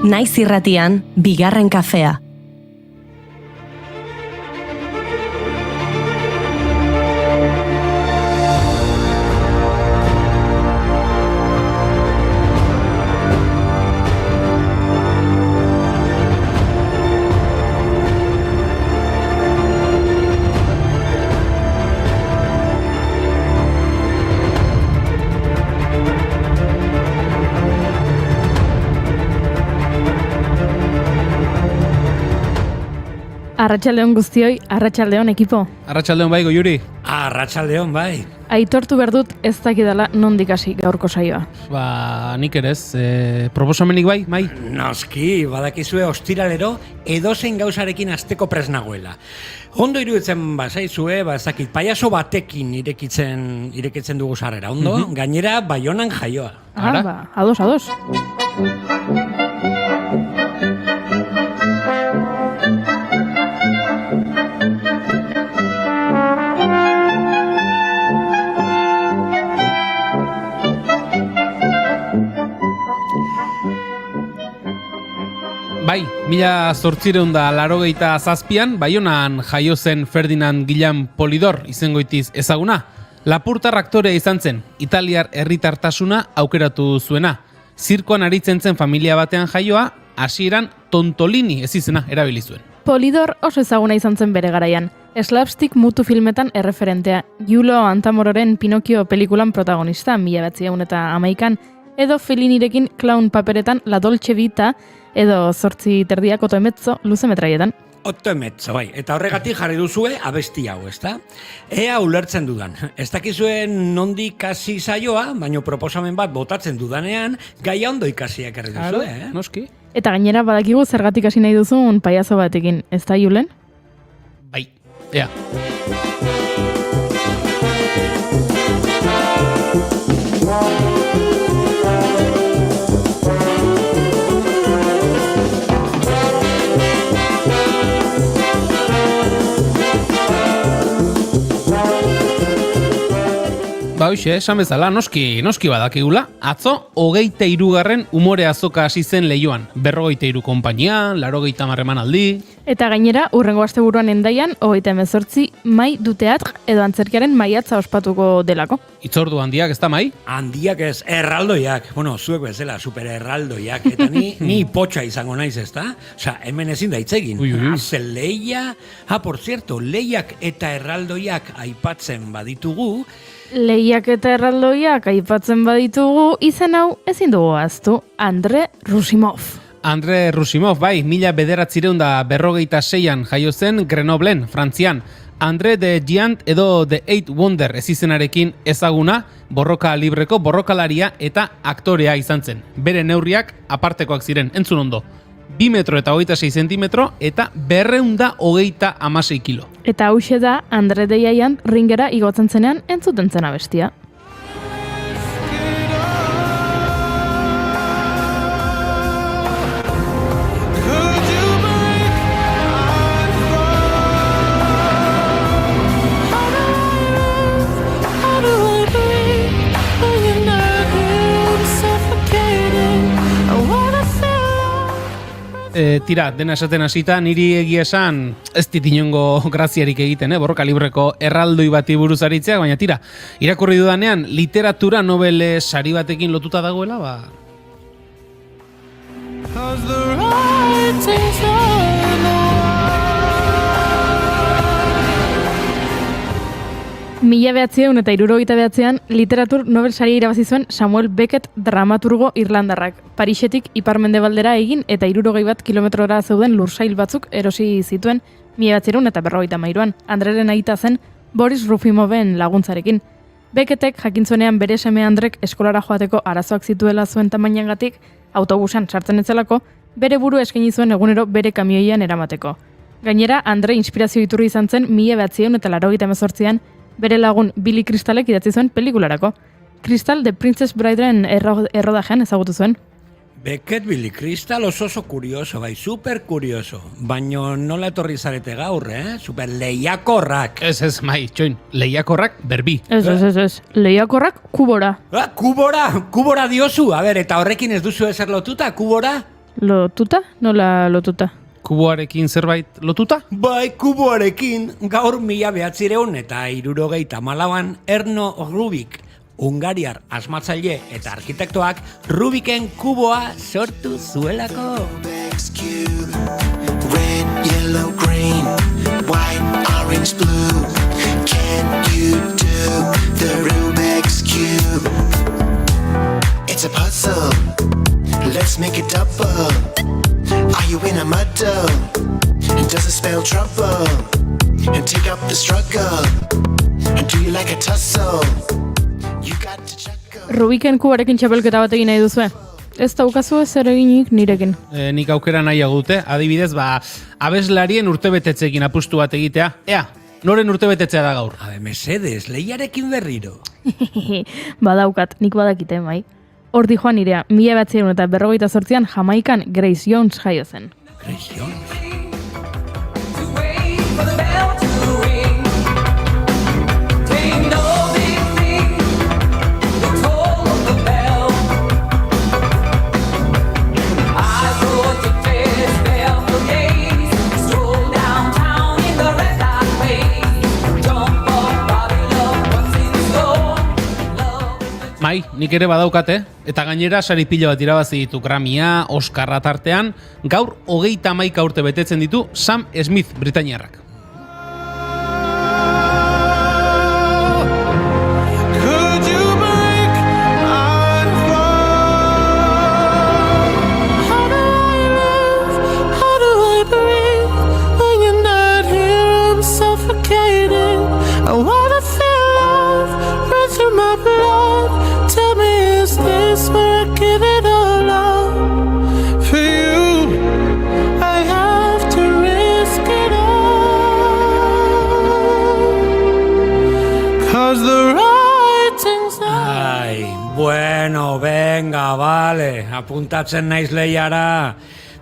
Naiz irratian, bigarren kafea. Arratsaldeon guztioi, arratsaldeon ekipo. Arratsaldeon bai, Goiuri. Arratsaldeon bai. Aitortu berdut ez dakidala nondik hasi gaurko saioa. Nik ere ez, proposamenik bai, mai? Noski, badakizue ostiralero edozein gauzarekin hasteko prest nagoela. Ondo iruditzen bazaizue, ezakit, paiazo batekin irekitzen dugu sarrera, ondo? Gainera, Baionan jaioa. Ados. Bai, 1887an, Baionan jaio zen Ferdinand Guillaume Polidor izengoitiz ezaguna. Lapurtar aktorea izan zen, italiar herritartasuna aukeratu zuena. Zirkoan aritzen zen familia batean jaioa, hasieran Tontolini ez izena erabili zuen. Polidor oso ezaguna izan zen bere garaian. Slapstick mutu filmetan erreferentea. Giulio Antamororen Pinokio pelikulan protagonista, 1911an, edo Fellinirekin clown paperetan La Dolce Vita, edo 8:30 Otoemezzo luze metraietan. Otoemezzo, bai. Eta horregatik jarri duzue abesti hau, ezta? Ea ulertzen dudan. Ez dakizuen nondik hasi saioa, baino proposamen bat botatzen dudanean, gaia ondo ikasiak erri duzue, Noski. Eta gainera badakigu zergatik hasi nahi duzun paiazo batekin, ez da Julen? Bai, ea. Ba hoxe, esan bezala, noski badakigula. Atzo, 23. umore azoka hasi zen Leioan. 43 konpainia, 80 emanaldi. Eta gainera, urrengo asteburuan Hendaian, 38 mai du teatr edo antzerkiaren maiatza ospatuko delako. Itzordu handiak, ez da mai? Handiak ez, erraldoiak. Bueno, zuek bezala, super erraldoiak. Eta ni potxa izango naiz, ez da? Osa, hemen ezin da itzegin. Ze leia, por cierto, leiak eta erraldoiak aipatzen baditugu, Lehiak eta erraldoiak aipatzen baditugu, izen hau ezin dugu ahaztu, Andre Rusimov. Andre Rusimov, bai, 1956an jaio zen Grenoblen, Frantzian. Andre de Giant edo The Eight Wonder ez izenarekin ezaguna, borroka libreko borrokalaria eta aktorea izan zen. Bere neurriak apartekoak ziren, entzun ondo. 2 metro eta 26 zentimetro eta 236 kilo. Eta hauxe da Andre de Giant ringera igotzen zenean entzuten zen abestia. Tira, dena esaten hasita, niri egia esan ez dit inongo graziarik egiten, borroka libreko erraldoi bati buruz aritzeak, baina tira, irakurri dudanean literatura nobel sari batekin lotuta dagoela, ba... Mila 1969an literatur nobel saria irabazi zuen Samuel Beckett dramaturgo irlandarrak. Parisetik ipar-mendebaldera egin eta 61 kilometrora zeuden lursail batzuk erosi zituen 1953an. Andreren aita zen Boris Rufimoven laguntzarekin. Beckettek jakintzuenean bere seme Andrek eskolara joateko arazoak zituela zuen tamainagatik, autobusan sartzen etzelako, bere buru eskaini zuen egunero bere kamioian eramateko. Gainera, Andre inspirazio iturri izan zen 1988an, bere lagun Billy Crystalek idatzi zuen pelikularako. Crystal The Princess Bridearen errodajean ezagutu zuen. Beckett, Billy Crystal oso kurioso, bai, super kurioso. Baino nola etorri zarete gaur, Super lehiakorrak. Ez, mai, txoin, lehiakorrak berbi. Ez, lehiakorrak kubora. Kubora diozu, a ber, eta horrekin ez duzu ezer lotuta, kubora? Lotuta? Nola lotuta? Kuboarekin zerbait lotuta? Bai, kuboarekin, gaur 1974an Erno Rubik, Hungariar asmatzaile eta arkitektoak Rubiken kuboa sortu zuelako. Rubik's Cube, red, yellow, green, white, orange, blue. Can you do the Rubik's Cube? It's a puzzle, let's make it double. Are you in a muddle? Does it spell trouble? And take up the struggle. And do you like a tussle? You got to chuckle. Rubiken kubarekin txapelketa bat egin nahi duzue? Ez daukazu ez ere eginik nirekin. Nik aukera nahiago dute, adibidez, abeslarien urtebetetzeekin apustu bat egitea. Ea, noren urtebetetzea da gaur? Mesedes, lehiarekin berriro. Badaukat, nik badakite, bai. Horti joan nirea, 1948an Jamaikan Grace Jones jaio zen. Grace Jones? Bai, nik ere badaukate, eta gainera sari pilo bat irabazi ditu Grammya, Oscarra tartean, gaur 31 urte betetzen ditu Sam Smith Britainiarrak. Bueno, venga, vale, apuntatzen naiz lehiara.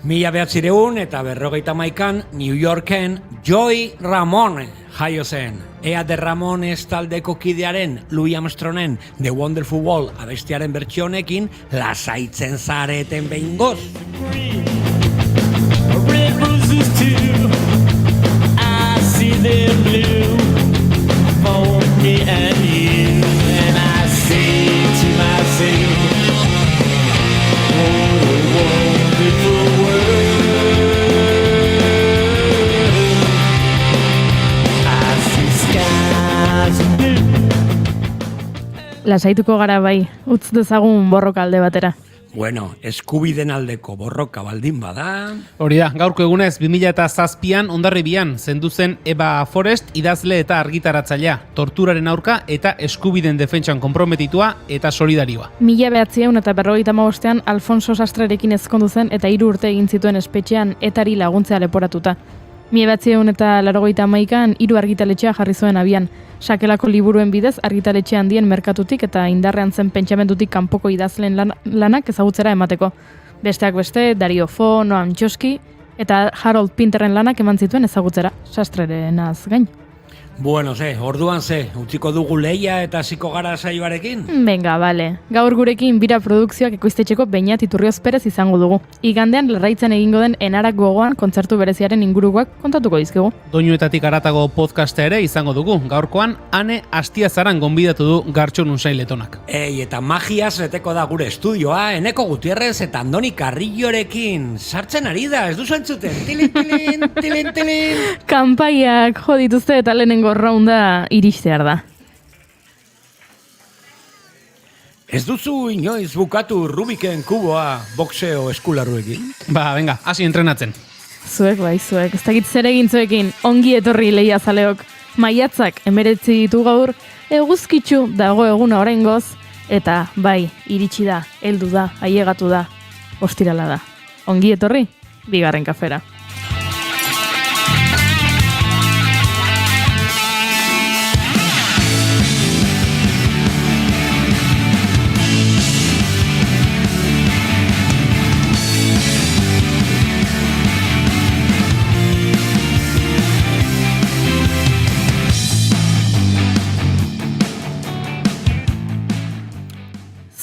1951an New Yorken Joey Ramone jaio zen. Ea de Ramones taldeko kidearen Louis Armstrongen The Wonderful World abestiaren bertsio honekin lasaitzen zareten behingoz. Red roses too, I see them blue for me and you, and I say to myself, what a wonderful world. I see skies blue. Lasaituko gara bai, utz dezagun borroka alde batera. Bueno, eskubiden aldeko borroka baldin bada. Hori da, gaurko egunez 2007an Hondarribian zendu zen Eva Forest idazle eta argitaratzailea, torturaren aurka eta eskubiden defentsan konprometitua eta solidarioa. 1955an Alfonso Sastrerekin ezkondu zen eta 3 urte egin zituen espetxean etari laguntzea leporatuta. 1981an 3 argitaletxea jarri zuen abian. Sakelako liburuen bidez argitaletxe handien merkatutik eta indarrean zen pentsamendutik kanpoko idazleen lanak ezagutzera emateko. Besteak beste, Dario Fo, Noam Chomsky eta Harold Pinterren lanak eman zituen ezagutzera, Sastrerenaz gain. Bueno, orduan utziko dugu lehia eta hasiko gara saioarekin? Venga, bale. Gaur gurekin bira produkzioak ekoiztetxeko Beñat Iturrioz Perez izango dugu. Igandean Larraitzen egingo den Enarak gogoan kontzertu bereziaren ingurukoak kontatuko dizkigu. Doinuetatik haratago podcasta ere izango dugu. Gaurkoan Ane Astiazaran gonbidatu du Gartxo Nunsain Letonak. Eta magiaz beteko da gure estudioa, Eneko Gutierrez eta Andoni Carrillorekin. Sartzen ari da, ez duzu entzuten. Tilin, tilin, tilin, tilin. Kanpaiak jo dituzte eta lehenengo raunda iristear da. Ez duzu inoiz bukatu Rubiken kuboa boxeo eskularruekin? Venga, hasi entrenatzen. Zuek, ez dakit zer egin zuekin, ongi etorri lehia zaleok. Maiatzak 19 ditu gaur, eguzkitsu dago eguna oraingoz, eta bai, iritsi da, heldu da, ailegatu da, ostirala da. Ongi etorri, bigarren kafera.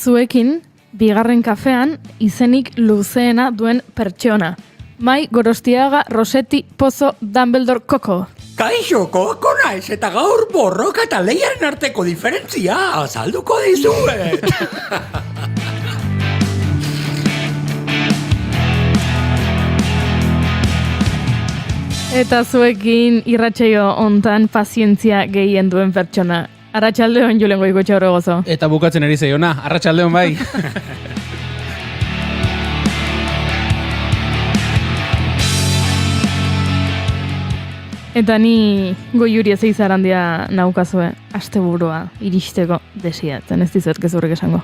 Zuekin, bigarren kafean izenik luzeena duen pertsona. Mai Gorostiaga Rossetti Pozo Dumbledore Koko. Kaixo, Koko naiz, eta gaur borroka eta lehiaren arteko diferentzia azalduko dizuet. Eta zuekin irratsaio hontan pazientzia gehien duen pertsona. Arratsaldeon Julen Goikoetxea Orbegozo. Eta bukatzen ari zeiona, arratsaldeon bai. Eta ni Goiuri Ezeizarandia naukazue asteburua iristeko desiatzen, ez dizuet gezurrik esango.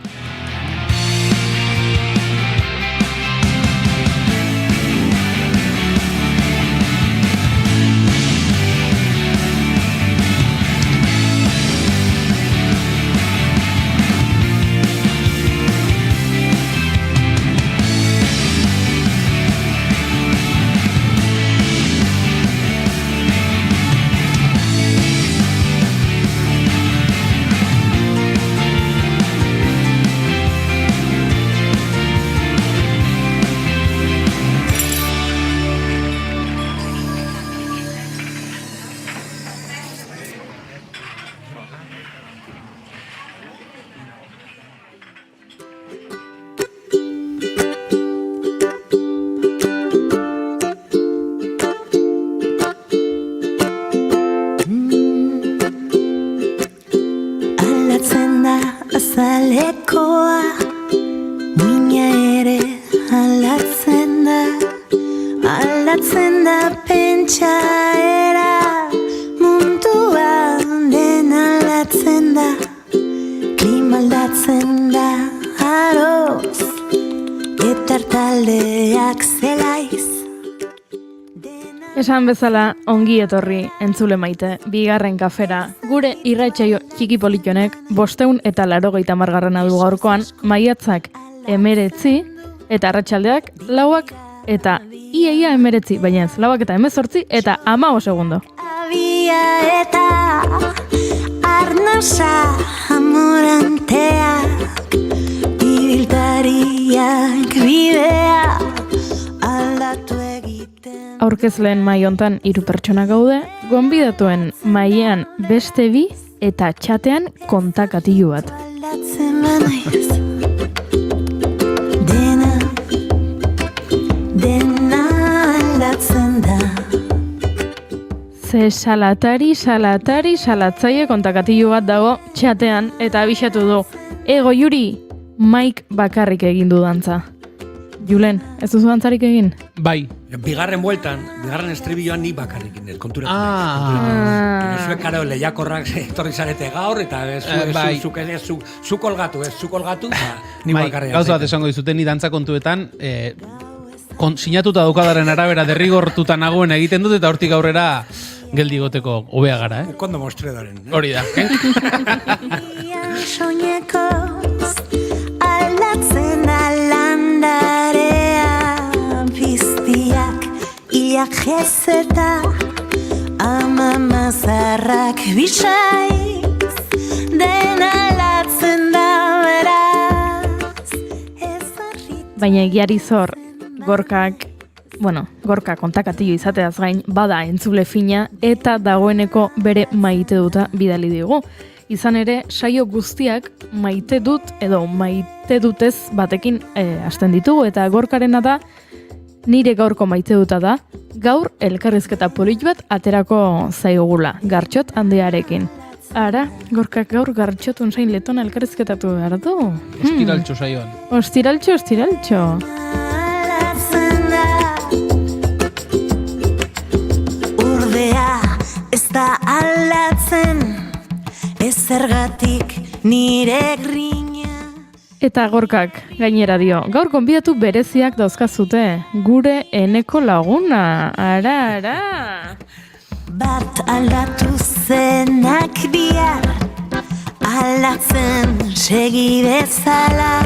Azalekoa, muina ere aldatzen da pentsaera, mundua den aldatzen da, klima aldatzen da, aroz, eta taldeak zelaiz. Esan bezala, ongi etorri entzule maite, bigarren kafera. Gure irratsaio txiki politonek 580 du gaurkoan, maiatzak 19 eta arratsaldeak 4 eta iaia 19, baina ez 4 eta 18 eta 15 segundo. Abia eta arnasa amoranteak, ibiltariak bidea aldatu egiten. Aurkezleen mai hontan 3 pertsona gaude, gonbidatuen mailean beste 2 eta txatean kontakatilu bat. Aldatzen banaiz, dena aldatzen da. Ze salatzaile kontakatilu bat dago txatean eta abixatu du. Ego Juri, Mike bakarrik egin du dantza. Julen, ez duzu dantzarik egin? Bai. Bigarren bueltan, bigarren estribilloan ni bakarrik indez, konturatu. Zuek karo lehiakorrak etorri zarete gaur, eta zu kolgatu, ni bakarrik. Gauza bat esango dizute, ni dantza kontuetan, sinatuta daukadaren arabera derrigortuta nagoen egiten dut, eta hortik aurrera geldi goteko hobea gara, Kondo mostredoren. Hori da. Soinekoz aldatzen alandarea, piztiak iak jezeta, ama mazarrak bisaiz, dena aldatzen da beraz. Baina egiari zor, Gorka kontakatilu izateaz gain, bada entzule fina eta dagoeneko bere maite duta bidali digu. Izan ere, saio guztiak maite dut edo maite dutez batekin hasten ditugu, eta Gorkarena da, nire gaurko maite duta da, gaur elkarrizketa polit bat aterako zaigula, Gartxot handiarekin. Ara, Gorkak gaur Gartxotun zain letona elkarrizketatu behar du. Ostiraltxo saioan. Ostiraltxo. Ez da aldatzen, ez zergatik nire grina. Eta Gorkak gainera dio, gaur gonbidatu bereziak dauzkazute, gure eneko laguna, ara. Bat aldatu zenak bihar, aldatzen segi bezala,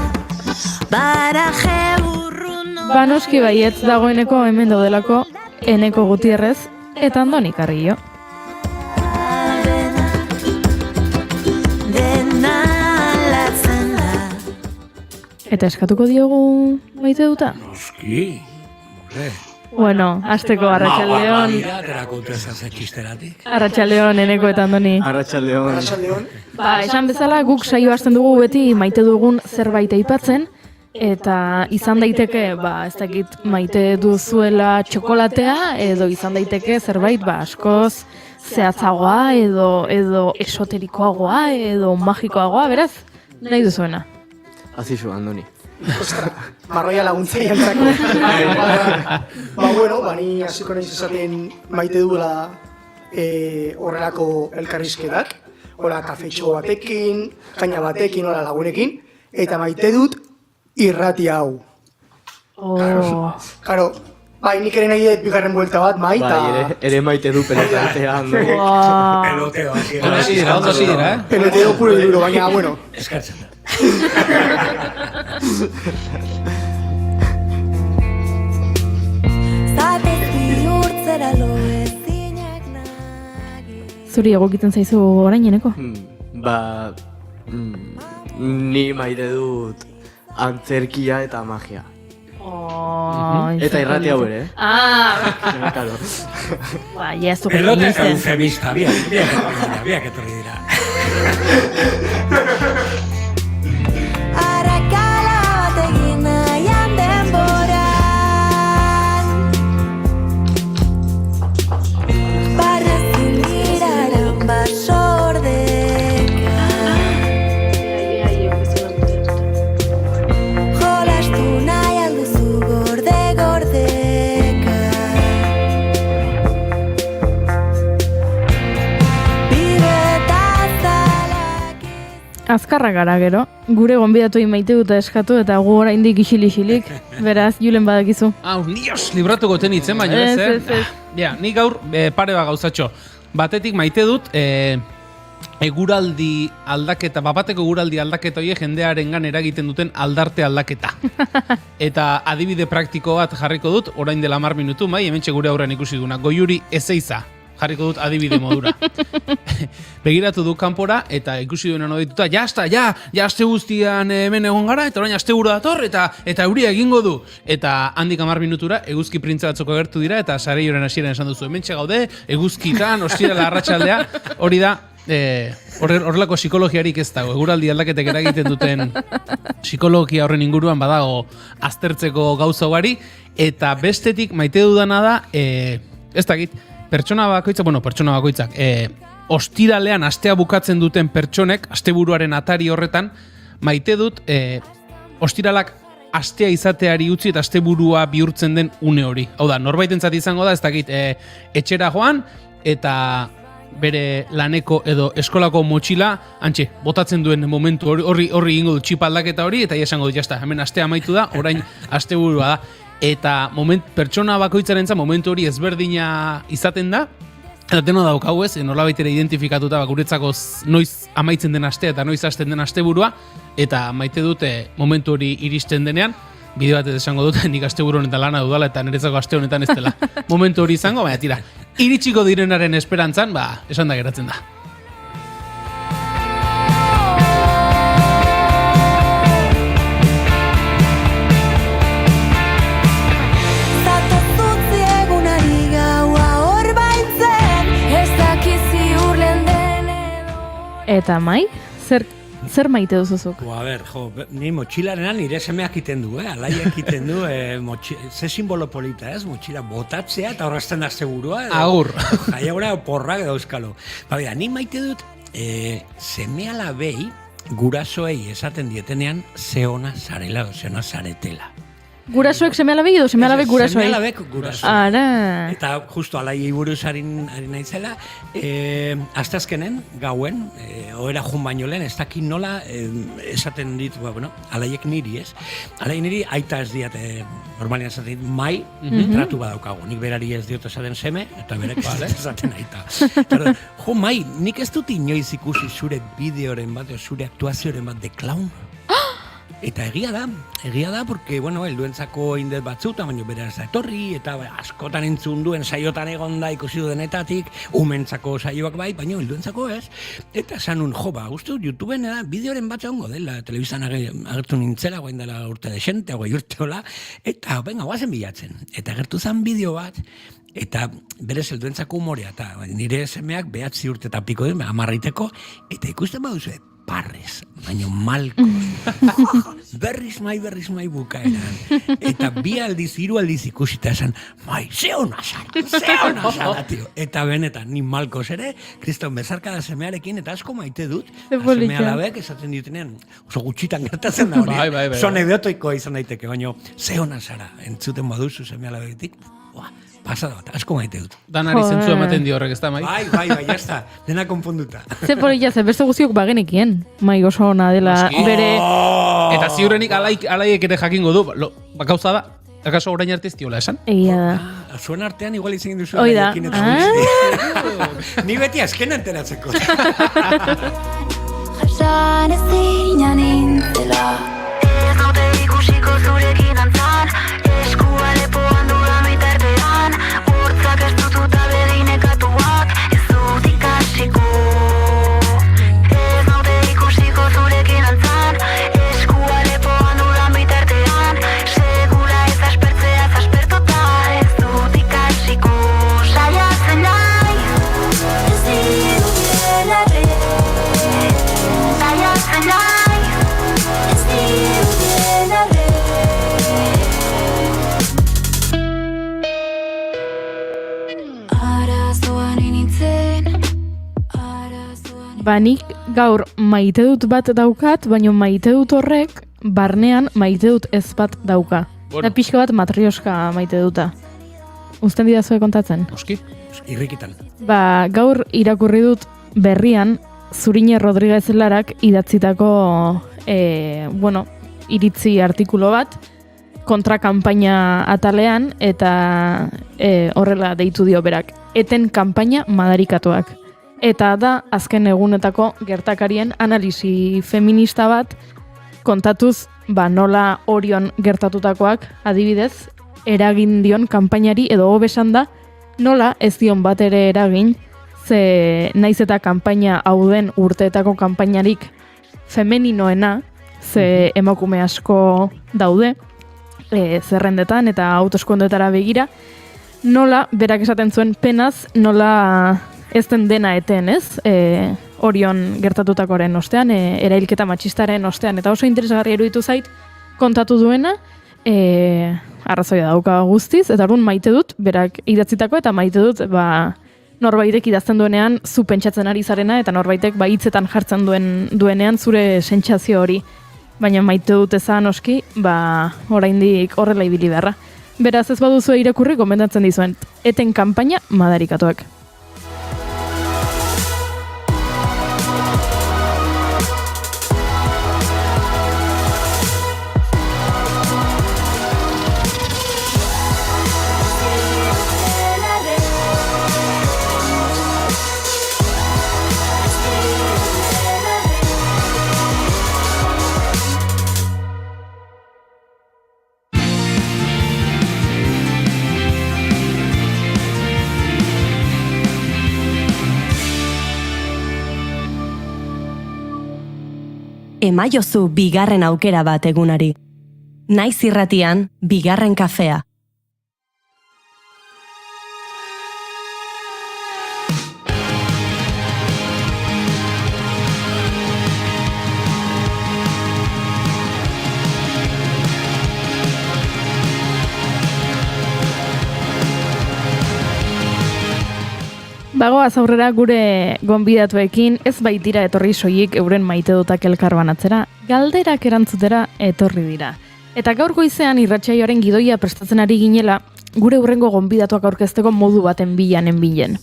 baraje urrun. Banoski baietz dagoeneko hemen daudelako Eneko Gutierrez eta Andoni Carrillo. Eta eskatuko diogu maite duta? Noski, hombre. Bueno, hasteko Arratsaldeon. Arratsaldeon Eneko eta Andoni. Arratsaldeon. Ba, esan bezala guk saio hasten dugu beti maite dugun zerbait aipatzen eta izan daiteke, ba, ez dakit maite duzuela txokolatea edo izan daiteke zerbait ba askoz zehatzagoa edo esoterikoagoa edo magikoagoa, beraz, nahi duzuena. Hasi zu, Andoni. Ostra, marroia laguntzei antzako. Bueno, ni hasiko naiz esaten maite duela horrelako elkarrizketak, hola kafetxo batekin, kaina batekin, hola lagunekin, eta maite dut irrati hau. Karo, bai, nik ere nahi dut bigarren buelta bat, mai, eta... ere maite du pelotea, Andoni. Peloteo, Ondo dira, Peloteo puro y duro, baina, bueno. eskartzen da. Zuri egokitzen zaizu orain, Eneko? Ni maite dut antzerkia eta magia. Eta irrati hau ere, Claro. Ba, ja ez dugu Pelota egiten. eufemista, biak etorri dira. Arrakala bat egin nahian denboran Barrezin diraran basordeka Jolastu nahi alduzu gorde-gordeka Bibeta zalak Azkarra gara gero, gure gonbidatuei maite dut eskatu eta gu oraindik isil-isilik, beraz, Julen badakizu. Dios, libratuko tenitzen, baina ez, Ez. Ja, nik gaur pare bat gauzatxo. Batetik maite dut, eguraldi aldaketa, bapateko eguraldi aldaketa horiek jendearengan eragiten duten aldarte aldaketa. Eta adibide praktiko bat jarriko dut, orain dela 10 minutu, bai, hementxe gure aurrean ikusi duguna. Goiuri Ezeiza jarriko dut adibide modura. Begiratu du kanpora eta ikusi duena nodituta, ja aste guztian hemen egon gara, eta orain asteburu dator, eta euria egingo du. Eta handik 10 minutura eguzki printze batzuk agertu dira, eta sareioren hasieran esan duzu, hementxe gaude, eguzkitan, ostirala arratsaldea, hori da, horrelako psikologiarik ez dago, eguraldi aldaketek eragiten duten psikologia horren inguruan badago aztertzeko gauza ugari, eta bestetik maite dudana da, ez dakit, pertsona bakoitzak, ostiralean astea bukatzen duten pertsonek, asteburuaren atari horretan, maite dut, ostiralak astea izateari utzi eta asteburua bihurtzen den une hori. Hau da, norbaitentzat izango da, ez dakit, etxera joan, eta bere laneko edo eskolako motxila, botatzen duen momentu horri ingo du txipa aldaketa hori, eta esango dut, jazta, hemen astea amaitu da, orain asteburua da. Eta pertsona bakoitzarentzat momentu hori ezberdina izaten da, eta deno daukagu ez, nolabait ere identifikatuta guretzako noiz amaitzen den astea eta noiz hasten den asteburua, eta maite dute momentu hori iristen denean, bideo bat esango dute, nik asteburu honetan lana dudala eta niretzako aste honetan ez dela momentu hori izango, baina tira, iritsiko direnaren esperantzan, esan da geratzen da. Eta mai, zer maite duzuzuk? A ber, ni motxilarenan nire semeak iten du, alaiek iten du, ze simbolo polita ez, motxila botatzea eta horrazten da segurua. Agur. Jaiagura porrak edo euskalo. Ni maite dut, semealabei gurasoei esaten dietenean ze ona zarela, ze ona zaretela. Gurasoek semealabei edo semealabek gurasoei? Semealabek gurasoei. Ara. Eta justo alaiei buruz ari naizela, asteazkenen, gauen, ohera jun baino lehen, ez dakit nola esaten dit, alaiek niri ez. Alai niri aita ez diat, normalian esaten dit, mai, tratu badaukagu. Nik berari ez diot esaten seme, eta berek esaten aita. Jo, mai, nik ez dut inoiz ikusi zure bideoren bat, zure aktuazioren bat de clown. Eta egia da, porque, bueno, helduentzako indet batzuta, baina bera ez da etorri, eta askotan entzun duen saiotan egon da ikusi duenetatik, umentzako saioak bai, baina helduentzako ez. Eta esan uste YouTubeen bideoren bat egongo dela, telebistan agertu nintzela, guain dela urte desente, guai urteola, eta, venga, guazen bilatzen. Eta agertu zen bideo bat, eta berez helduentzako humorea, eta nire semeak 9 urte eta piko den, amarriteko, eta ikusten baduzu, parrez, baina malko. berriz mai bukaeran. Eta 2 aldiz, 3 aldiz ikusita esan, ze hona zara, tio. Eta benetan, ni malkos ere, kriston bezarka da semearekin, eta asko maite dut, semea labek esaten ditunean, oso gutxitan gertatzen da hori. Bai. Zone beotoikoa izan daiteke, baina ze hona zara, entzuten baduzu semea labetik, pasada bat, asko maite dut. Danari zentzu ematen dio horrek, ez da, mai? Bai, jazta, dena konponduta. Ze polilla, beste guztiok bagenekien. Mai oso ona dela bere... Eta ziurrenik alaiek ere jakingo du, gauza da, akaso orain arte ez diola esan? Egia da. Zuen artean igual izan duzu. Oida. Ni beti azken enteratzeko. Jasan ez zina nintzela. Ez naute ikusiko zurekin antzan, eskua lepoan dudan bitartean, urtzak ez dututa bedinekatuak, ez dut ikasiko. Ez naute ikusiko zurekin antzan, eskua lepoan dudan bitartean, segula ez aspertzea aspertuta, ez dut ikasiko. Saiatzen nahi, ez dirudien arre. Saiatzen nahi, ez dirudien arre. Arazoan initzen, Nik gaur maite dut bat daukat, baina maite dut horrek, barnean maite dut ez bat dauka. Bueno. Da pixka bat matrioska maite duta. Uzten didazue kontatzen? Oski? Irrikitan. Gaur irakurri dut berrian, Zurine Rodriguez Larak idatzitako iritzi artikulo bat, kontra-kanpaina atalean, eta horrela deitu dio berak. Eten kanpaina madarikatuak. Eta da, azken egunetako gertakarien analisi feminista bat, kontatuz, nola Orion gertatutakoak, adibidez, eragin dion kanpainari, edo hobesan da, nola ez dion bat ere eragin, ze naiz eta kanpaina hau den urteetako kanpainarik femeninoena, ze emakume asko daude, zerrendetan eta autoeskondetara begira, nola, berak esaten zuen penaz, nola ez den dena eten, ez? Orion gertatutakoren ostean, erailketa matxistaren ostean, eta oso interesgarri iruditu zait, kontatu duena, arrazoia dauka guztiz, eta orduan maite dut, berak idatzitako, eta maite dut, norbaitek idazten duenean, zu pentsatzen ari zarena, eta norbaitek hitzetan jartzen duenean, zure sentsazio hori. Baina maite dut ezan oski, oraindik horrela ibili beharra. Beraz ez baduzu irakurri, gomendatzen dizuen, eten kanpaina madarikatuak. Emaiozu bigarren aukera bat egunari. Naiz irratian, bigarren kafea. Bagoaz aurrera gure gonbidatuekin ez baitira etorri soilik euren maite dutak elkar banatzera, galderak erantzutera etorri dira. Eta gaur goizean irratsaioaren gidoia prestatzen ari ginela, gure hurrengo gonbidatuak aurkezteko modu baten bilen.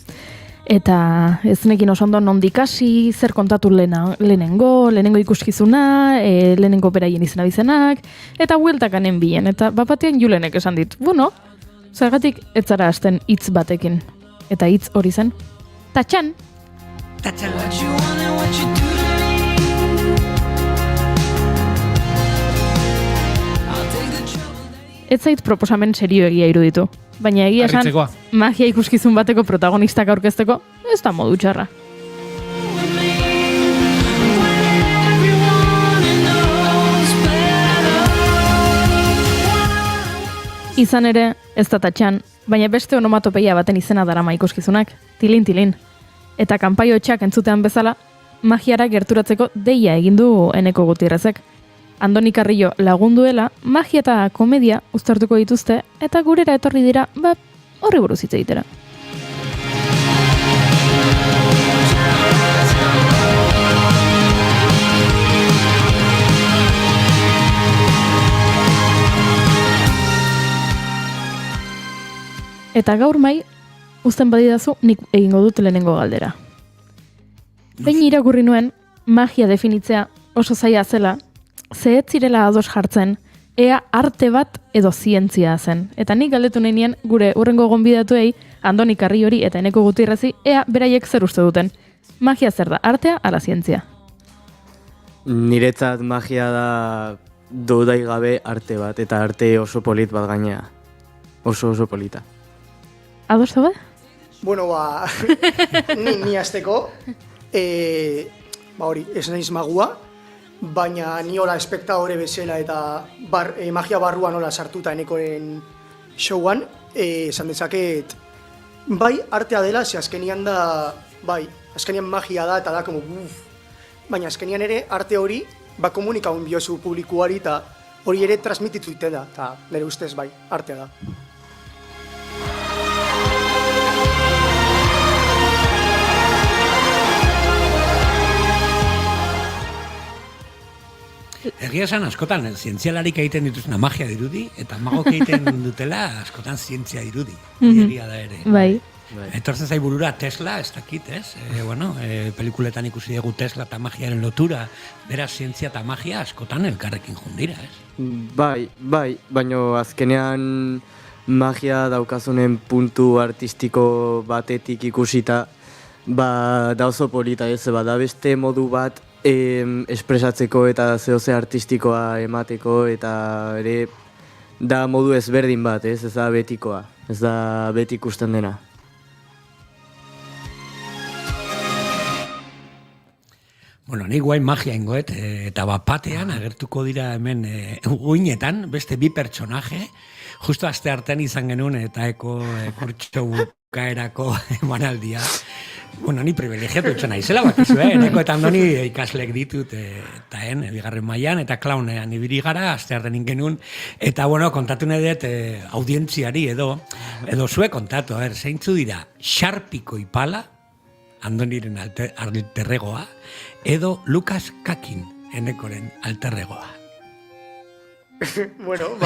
Eta ez nekin oso ondo nondik hasi, zer kontatu lehenengo ikuskizuna, lehenengo beraien izena bizenak, eta hueltakanen bilen. Eta bapatean Julenek esan dit, zergatik ez zara hasten hitz batekin. Eta hitz hori zen, tatxan! Ez zait proposamen serioegia iruditu. Baina egia esan, Harritzekoa. magia ikuskizun bateko protagonistak aurkezteko, ez da modu txarra. Izan ere, ez da tatxan, baina beste onomatopeia baten izena darama ikuskizunak, tilin-tilin. Eta kanpai hotxak entzutean bezala, magiara gerturatzeko deia egin du Eneko Gutierrezek. Andoni Carrillo lagunduela, magia eta komedia uztartuko dituzte, eta gurera etorri dira, horri buruz hitz egitera. Eta gaur mai, uzten badidazu, nik egingo dut lehenengo galdera. Behin irakurri nuen, magia definitzea oso zaila zela, ze ez zirela ados jartzen, ea arte bat edo zientzia zen. Eta nik galdetu nahi nien gure urrengo gonbidatuei, Andoni Carrillori eta Eneko Gutierrezi, ea beraiek zer uste duten. Magia zer da, artea ala zientzia? Niretzat magia da dudai gabe arte bat, eta arte oso polit bat gainea. Oso polita. Ados zaude? Bueno, ni azteko, hori, ez naiz magua, baina ni hola espektadore bezala eta magia barruan hola sartuta Enekoren showan, esan dezaket, bai artea dela, ze azkenian da, azkenian magia da eta da, como, baina azkenian ere arte hori, komunikaun biozu publikuari eta hori ere transmititu ite da, eta nire ustez bai, artea da. Egia esan, askotan, zientzialarik egiten dituzuna magia dirudi, eta magok egiten dutela, askotan zientzia dirudi. Egia da ere. Bai. Etortzen zai burura Tesla, ez dakit, ez? Pelikuletan ikusi dugu Tesla eta magiaren lotura, beraz zientzia eta magia askotan elkarrekin jundira, ez? Bai, baina azkenean magia daukazunen puntu artistiko batetik ikusita, da oso polita, ez? Da beste modu bat espresatzeko eta zehose artistikoa emateko, eta ere da modu ezberdin bat, ez da betikoa, ez da beti ikusten dena. Bueno, nik guain magia ingoet, eta batean agertuko dira hemen uinetan, beste bi pertsonaje, justo aste artean izan genuen eta kurtso bukaerako emanaldia. Bueno, ni privilegiatu etxena izela bakizu, Eneko eta Andoni ikaslek ditut, eta bigarren mailan eta klaunean ibili gara, aste artean genuen, eta bueno, kontatu nahi dut audientziari edo zue kontatu, zeintzu dira, Sharpiko Ipala, Andoniren alterregoa, edo Lukas Kakin, Enekoren alterregoa. Bueno,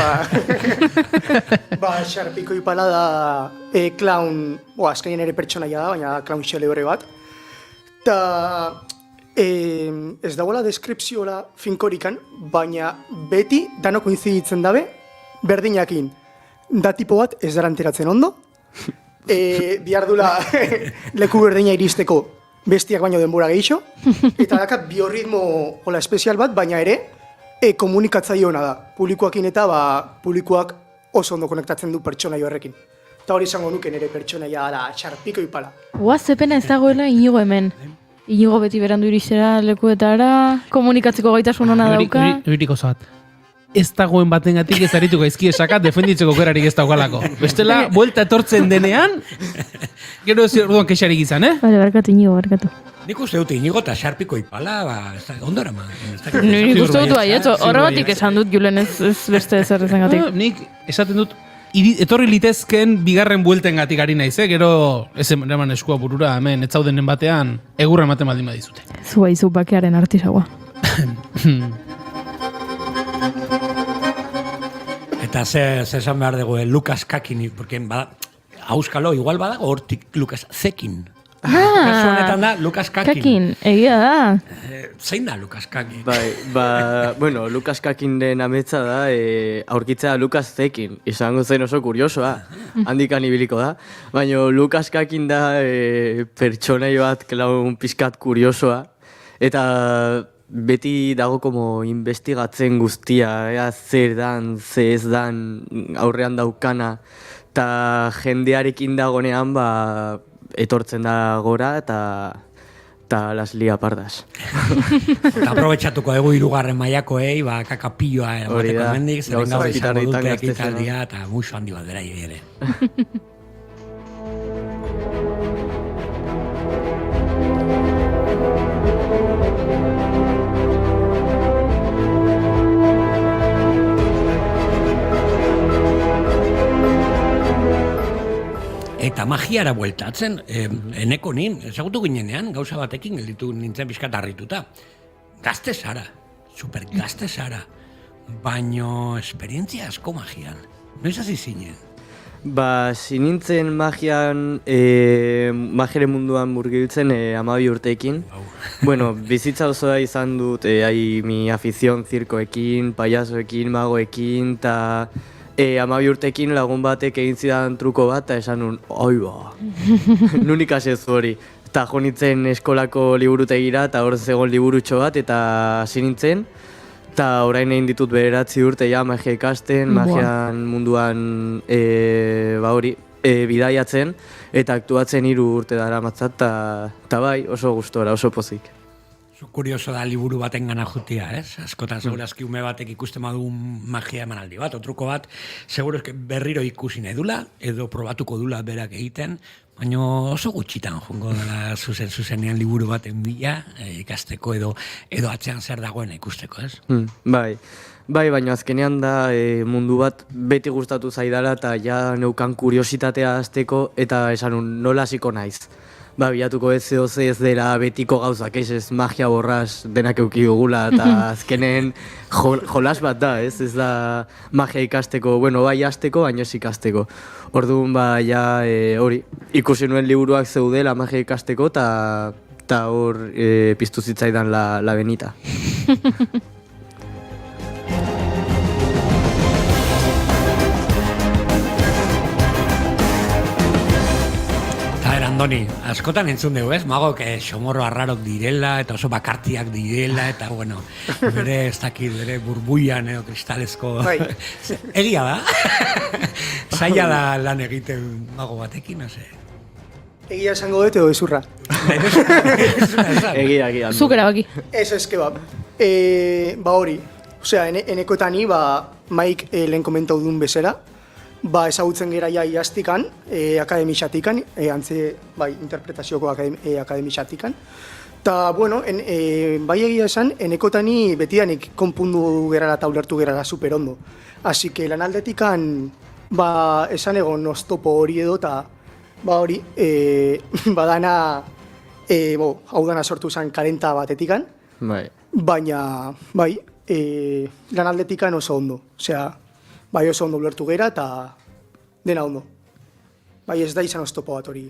Sharpiko Ipala da clown, azkenean ere pertsonaia da, baina clown xelebre bat. Ta ez dagoela deskripzioa finkorikan, baina beti danok koinziditzen dabe berdinakin. Da tipo bat ez dara enteratzen ondo, bihar dula leku berdina iristeko bestiak baino denbora gehixo, eta dakat biorritmo espezial bat, baina ere komunikatzaile hona da. Publikoakin eta publikoak oso ondo konektatzen du pertsonaia horrekin. Eta hori izango nuken ere pertsonaia da Sharpiko Ipala. Zepena ez dagoela Inigo hemen. Inigo beti berandu iristera lekuetara, komunikatzeko gaitasun ona dauka. Euriko zoat. Ez dagoen batengatik ez aritu gaizki esakat defenditzeko gerarik ez daukalako. Bestela, buelta etortzen denean, gero ez orduan kexarik izan, Bale, barkatu Inigo, barkatu. Nik uste dut Inigo eta Sharpiko Ipala, ondo eraman. Nik uste dut baietzo, horregatik esan dut Julen ez beste ezer ezengatik. Nik esaten dut, etorri litezken bigarren buelten gatik ari naiz, gero ez eraman eskua burura, hemen ez zaudenen batean, egurra ematen baldin badizute. Zua izu bakearen artisaua. Eta esan behar dugu, Lukas Kakin, porque auskalo, igual badago hortik Lukas Zekin. Kasu honetan da, Lukas Kakin. Kakin, egia da. Zein da Lukas Kakin? Bueno, Lukas Kakinden ametsa da, aurkitzea Lukas Zekin. Izango zen oso kuriosoa, handikan ibiliko da. Baina Lukas Kakin da pertsonai bat, klaun pizkat kuriosoa. Eta beti dago como investigatzen guztia, zer dan, ze ez dan aurrean daukana, eta jendearekin dagonean etortzen da gora eta las lia pardas. Eta aprobetxatuko dugu 3. mailakoei, kakapilloa emateko hemendik, zeren gaur izango dute ekitaldia, eta muxo handi bat berai ere. Eta magiara bueltatzen, eneko nin, ezagutu ginenean, gauza batekin gelditu nintzen pixkat harrituta. Gazte zara, super gazte zara, baino esperientzia asko magian. Noiz hasi zinen? Sinintzen magian, magiaren munduan murgiltzen 12 urteekin. Bueno, bizitza osoa izan dut, mi afizion zirkoekin, payasoekin, magoekin, eta 12 urtekin lagun batek egin zidan truko bat, eta esan nun, oi nun ikasez hori. Eta jo nintzen eskolako liburutegira, eta hor zegoen liburutxo bat, eta hasi nintzen. Eta orain egin ditut 9 urte magia ikasten, magian munduan bidaiatzen, eta aktuatzen 3 urte dara matzat, eta bai, oso gustora, oso pozik. Kurioso da liburu baten gana jutia, ez? Askotan segurazki ume batek ikusten badu magia emanaldi bat, otruko bat, segurazki berriro ikusi nahi dula, edo probatuko dula berak egiten, baina oso gutxitan jongo dela zuzenean liburu baten bila ikasteko edo atzean zer dagoen ikusteko, ez? Bai, baina azkenean da mundu bat beti gustatu zaidala eta ja neukan kuriositatea hasteko eta esan nola hasiko naiz. Bilatuko ez dela betiko gauzak, ez magia borraz denak euki dugula, eta azkenen jolas bat da, ez da magia ikasteko, bai hasteko, baina ez ikasteko. Orduan, hori, ikusi nuen liburuak zeudela magia ikasteko, eta hor piztu zitzaidan la benita. Andoni, askotan entzun dugu, ez? Magok xomorro arrarok direla, eta oso bakartiak direla, eta bere ez dakit, bere burbuian edo kristalezko... Egia da? Zaila da lan egiten mago batekin, no se? Egia esango dut edo ezurra. Egia. Zuk erabaki. Ez, hori. Osea, enekotani, maik lehen komentau duen bezala, ezagutzen gera iaztikan, akademixatikan, interpretazioko akademixatikan. Ta, bai egia esan, enekotani betidanik konpundu gerala eta ulertu gerala super ondo. Así que lanaldetikan, esan egon oztopo hori edo, eta hori, badana, hau dana sortu zen 40 batetikan, baina, lanaldetikan oso ondo. Osea, oso ondo ulertu gera eta dena ondo. Ez da izan oztopo bat hori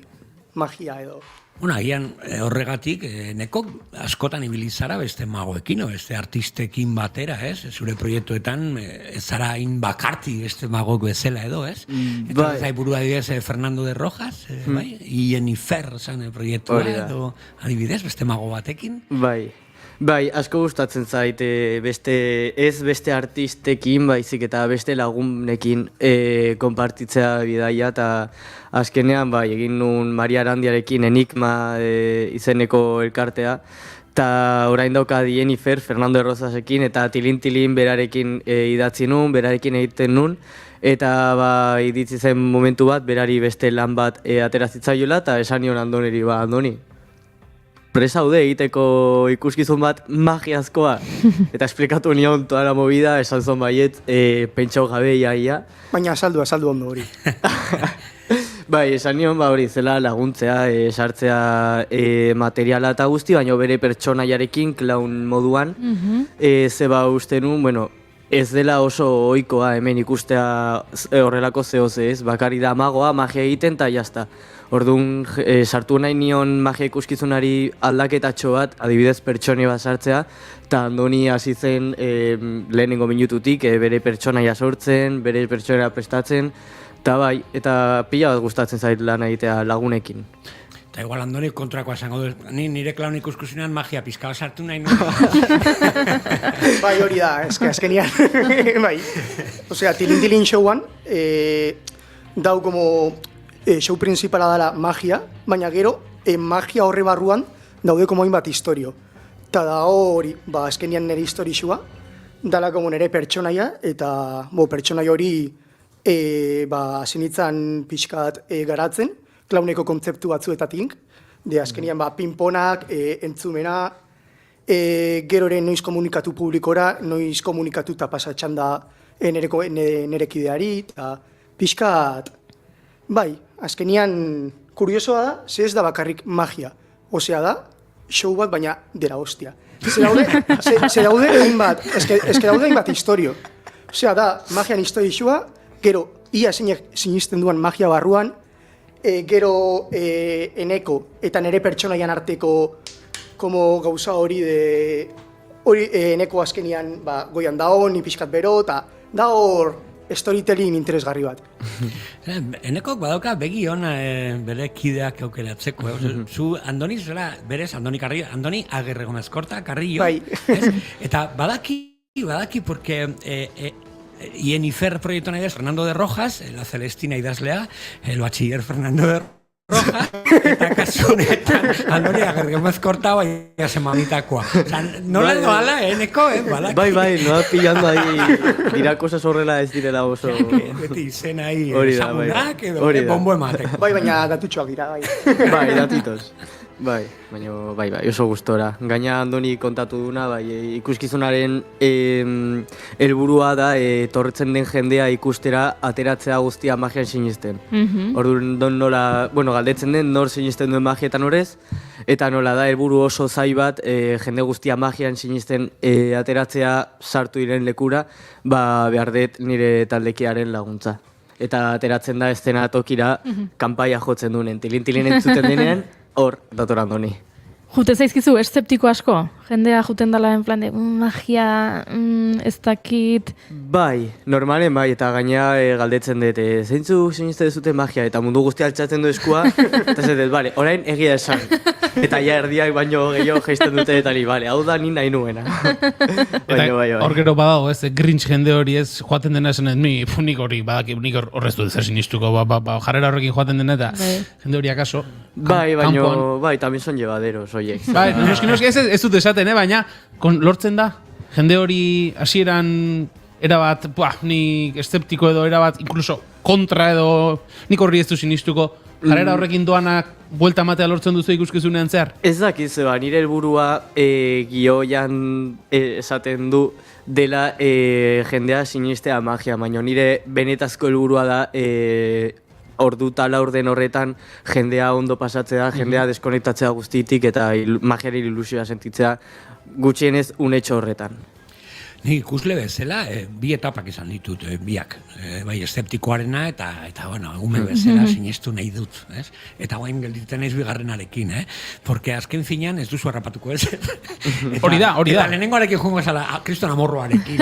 magia edo. Agian horregatik, nekok askotan ibilizara beste magoekin, beste artistekin batera, ez? Zure proiektuetan ez zara hain bakarti beste magoek bezala edo, ez? Eta zai burua adibidez Fernando de Rojas, Jennifer zan proiektua edo adibidez beste mago batekin. Bai, asko gustatzen zait beste artistekin, baizik eta beste lagunekin konpartitzea bidaia, eta azkenean egin nuen Maria Arandiarekin Enigma izeneko elkartea, eta orain dauka Jennifer, Fernando de Rosasekin, eta Tilin berarekin idatzi nuen, berarekin egiten nuen, eta iditzi zen momentu bat, berari beste lan bat aterazitzaiola, eta esan nion Andoneri, Andoni, presaude egiteko ikuskizun bat magiazkoa. Eta esplikatu nion toda la movida, esan zon baiet, pentsau gabe iaia. Baina azaldu ondo hori. Esan nion hori zela laguntzea, sartzea materiala eta guzti, baina bere pertsonaiarekin, klaun moduan. Zeba uste nun, ez dela oso ohikoa hemen ikustea horrelako zehoze, ez? Bakari da magoa, magia egiten eta jazta. Orduan, sartu nahi nion magia ikuskizunari aldaketatxo bat, adibidez pertsoni bat sartzea, eta Andoni hasi zen lehenengo minututik bere pertsonaia sortzen, bere pertsonaia prestatzen, eta eta pila bat gustatzen zait lan egitea lagunekin. Eta igual Andoni kontrakoa esango du, ni nire klaun ikuskizunean magia pizkala sartu nahi Bai, hori da, azkenian. Bai. Osea, tilin showan, dau como show principala dela magia, baina gero, magia horre barruan daude como hainbat historio. Eta da hori, azkenian nire historixua, dala como nire pertsonaia, eta pertsonaia hori zinitzan pixkat garatzen, klauneko kontzeptu batzuetatik, de azkenian pinponak, entzumena, gero ere noiz komunikatu publikora, noiz komunikatu eta pasatxan da nerekideari, eta pixkat, bai, azkenian kuriosoa da, ze ez da bakarrik magia, osea da, show bat baina dela hostia. Ze daude hainbat, eske daude hainbat historio. Osea da, magian historixua, gero ia sinisten duan magia barruan, gero eneko eta nere pertsonaian arteko como gauza hori eneko azkenian goian da hon, ni pixkat bero, eta da hor storytelling interesgarri bat. Enekok badauka begi ona bere kideak aukeratzeko. Zu Andoni zela, berez, Andoni Agerrego Mazkorta, Carrillo. Bai. Eta badaki, porque Jennifer proiektu nahi Fernando de Rojas, la Celestina idazlea, el bachiller Fernando de Rojas, eta kasu honetan Andoni Agerrego Mazkorta baina semanitakoa. Nola doala, Eneko, badaki. Bai, nola pillando ahí, dira cosas horrela ez direla oso. Beti izena ahí, samunak edo, bombo emateko. Bai, baina datutxoak dira, bai. Bai, datitos. Bai, baina bai, oso gustora. Gaina Andoni kontatu duna, bai, ikuskizunaren helburua da etortzen den jendea ikustera ateratzea guztia magian sinisten. Orduan nola, galdetzen den nor sinisten duen magietan horrez, eta nola da helburu oso zai bat jende guztia magian sinisten ateratzea sartu diren lekura, behar dut nire taldekiaren laguntza. Eta ateratzen da estena tokira kanpaia jotzen duenen, tilin entzuten denean, hor, dator Andoni. Jute zaizkizu, eszeptiko asko? Jendea juten dela en plan de magia, ez dakit... Bai, normalen bai, eta gainea galdetzen dut, zeintzu siniste dezute magia, eta mundu guztia altxatzen du eskua, eta zetet, bale, orain egia esan. Eta ja erdiak baino gehiago geisten dute eta ni, bale, hau da ni nahi nuena. Eta hor gero badago, ez, Grinch jende hori ez, joaten dena esan ez, nik hori, badaki, nik horrez du zer sinistuko, jarrera horrekin joaten dena, eta jende hori akaso. Bai, baino, bai, también son llevaderos, oiek. Bai, noski, ez dut esaten, baina lortzen da, jende hori hasieran erabat, nik eszeptiko edo erabat, incluso kontra edo, nik horri ez du sinistuko, jarrera horrekin doanak buelta matea lortzen duzu ikuskizunean zehar? Ez dakiz, nire helburua gioian esaten du dela jendea sinistea magia, baina nire benetazko helburua da ordu tala orden horretan jendea ondo pasatzea, jendea deskonektatzea guztitik eta magiari ilusioa sentitzea gutxienez unetxo horretan. Nik ikusle bezala, bi etapak izan ditut, biak. Bai, eszeptikoarena eta egume bezala sinestu nahi dut. Eta guain gelditzen naiz bigarrenarekin, porque azken finean ez duzu harrapatuko ez. Hori da. Eta lehenengoarekin joango esala, kriston amorroarekin.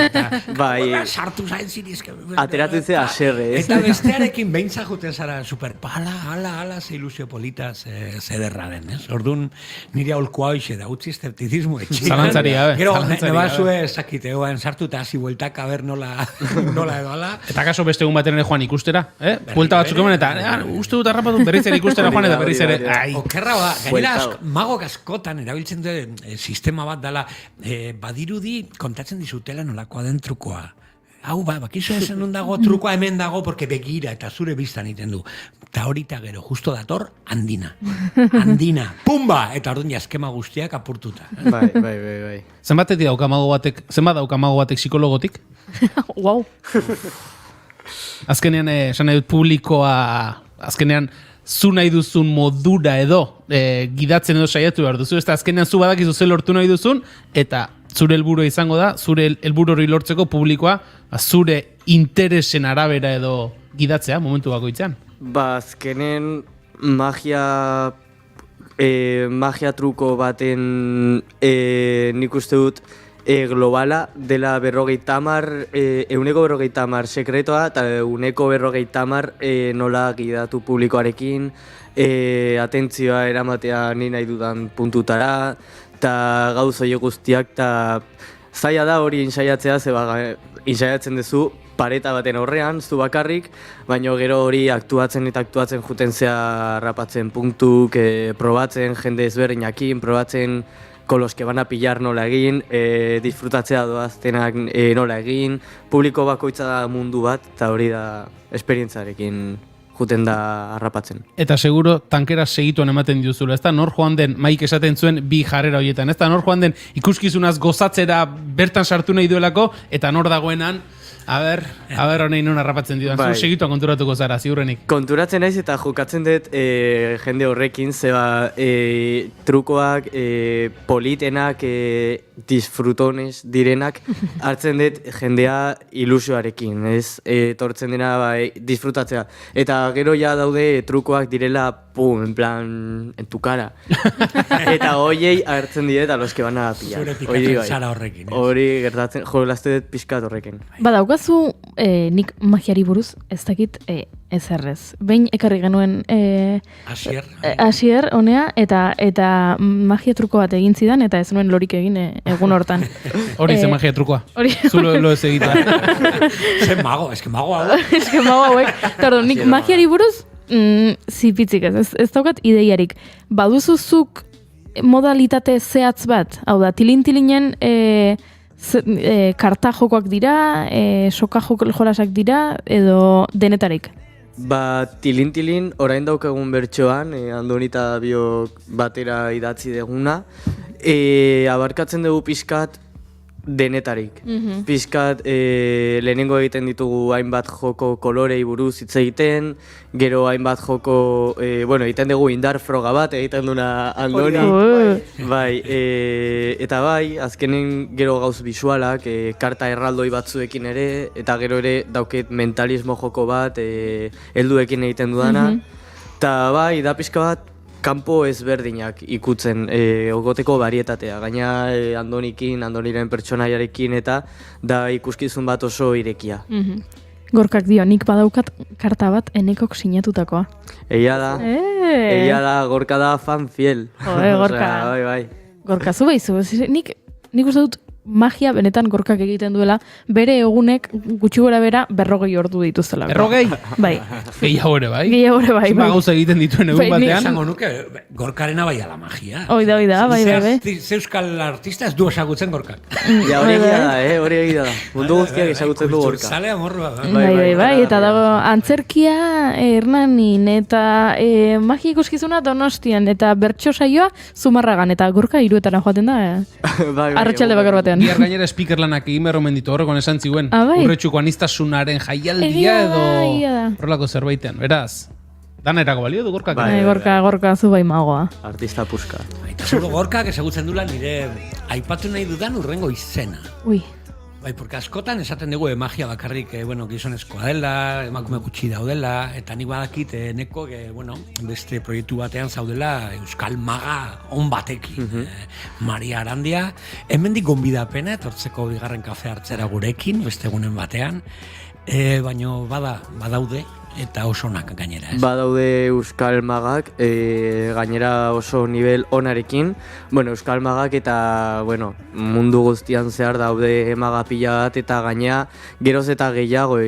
Bai, sartu zain zirizke. ateratzen zea aserre, ez? Eta bestearekin beintza juten zara superpala, ala, ze ilusio polita zederra den, ez? Orduan, nire aholkoa hoxe da, utzi eszeptizismo etxia. Zalantzari gabe. Gero, nebazue esakiteo sartu eta hasi bueltak aber nola edo ala. Eta kaso beste egun baten ere joan ikustera, buelta batzuk eman eta uste dut harrapatu berriz ere ikustera joan eta berriz ere. Okerra ba, gainera magok askotan erabiltzen duen sistema bat dela, badirudi kontatzen dizutela nolakoa den trukoa. Hau bakizu esan nun dago, trukoa hemen dago, porque begira eta zure biztan iten du. Eta horita gero, justo dator, Andina, pumba! Eta orduan jaskema guztiak apurtuta. Bai. Zenbat dauka mago batek psikologotik? Wow. Azkenean, esan nahi dut publikoa, azkenean, zu nahi duzun modura edo gidatzen edo saiatu behar duzu, ez da azkenean zu badakizu ze lortu nahi duzun, eta zure helburua izango da, zure helburu hori lortzeko publikoa, zure interesen arabera edo gidatzea, momentu bakoitzean. Azkenen magia truko baten nik uste dut globala dela 150 sekretoa eta 150 nola gidatu publikoarekin, atentzioa eramatea ni nahi dudan puntutara, eta gauz hori guztiak, eta zaila da hori insaiatzea, insaiatzen duzu pareta baten aurrean, zu bakarrik, baina gero hori aktuatzen juten zea rapatzen punktuk, probatzen jende ezberdinakin, probatzen con los que van a pillar nola egin, disfrutatzea doaztenak nola egin, publiko bakoitza da mundu bat, eta hori da esperientzarekin juten da harrapatzen. Eta seguro tankera segituan ematen diuzula, ez da nor joan den, Maik esaten zuen bi jarrera horietan, ez da nor joan den ikuskizunaz gozatzera bertan sartu nahi duelako, eta nor dagoenan, a ber, honein non harrapatzen didan, zu segituan konturatuko zara, ziurrenik. Konturatzen naiz eta jokatzen dut jende horrekin, zeba trukoak, politenak, disfrutones direnak, hartzen dut jendea ilusioarekin, ez? Tortzen dena disfrutatzea. Eta gero ja daude trukoak direla, pum, en plan, en tu cara. Eta hoiei hartzen dire eta los que van a pillar. Zure pikatzen zara horrekin. Hori gertatzen, jolazte dut pizkat horrekin. Badaukazu nik magiari buruz ez dakit ezerrez. Behin ekarri genuen Asier honea eta magia truko bat egin zidan eta ez nuen lorik egin egun hortan. Hori ze magia trukoa. Zulo lo ez egita. Zer mago, eske mago hau. Eske mago hauek. Tardun, nik magiari buruz zipitzik ez daukat ideiarik. Baduzuzuk modalitate zehatz bat, hau da, tilintilinen karta jokoak dira, soka jolasak dira, edo denetarik? Tilin, orain daukagun bertsoan, Andonita biok batera idatzi deguna, abarkatzen dugu pixkat denetarik. Pixkat lehenengo egiten ditugu hainbat joko kolorei buruz hitz egiten, gero hainbat joko, egiten dugu indar froga bat, egiten duna Andoni. Bai, eta bai, azkenen gero gauz bisualak, karta erraldoi batzuekin ere, eta gero ere dauket mentalismo joko bat, helduekin egiten dudana. Eta bai, da pixka bat, kanpo ezberdinak ikutzen ogoteko varietatea. Gaina Andoniren pertsonaiarekin eta da ikuskizun bat oso irekia. Gorkak dio, nik badaukat karta bat Enekok sinatutakoa. Egia da, Gorka da fan fiel. Gorka. Bai. Gorka, zu behizu. Nik uste dut magia benetan Gorkak egiten duela, bere egunek gutxi gora bera 40 ordu dituztela. 40? Bai. Gehiago ere bai? Gehiago ere bai. Zima gauza egiten dituen egun batean. Esango nuke, Gorkarena bai ala magia. Oida, bai. Ze euskal artista ez du esagutzen Gorkak. Ja, hori egia da. Mundu guztiak esagutzen du Gorka. Kulturzalea morroa. Bai, eta dago antzerkia Hernanin, eta magia ikuskizuna Donostian, eta bertso saioa Zumarragan, eta Gorka 3etara joaten da. Arratsalde bakar batean. Bihar gainera speakerlanak egin berromen ditu horrekon esan ziguen. Urretxuko aniztasunaren jaialdia edo horrelako zerbaitean. Beraz, danerako balio du Gorkak. Gorka zu bai magoa. Artista puska. Eta zuro Gorkak ezagutzen dula nire aipatu nahi dudan urrengo izena. Ui. Bai, porque askotan esaten dugu magia bakarrik, gizonezkoa dela, emakume gutxi daudela, eta nik badakit neko, beste proiektu batean zaudela Euskal Maga on batekin. Maria Arandia, hemendik gonbidapena, etortzeko bigarren kafe hartzera gurekin, beste egunen batean, baino badaude, eta oso onak gainera. Badaude Euskal Magak, gainera oso nivel onarekin. Euskal Magak eta mundu guztian zehar daude maga pila bat, eta gainera geroz eta gehiago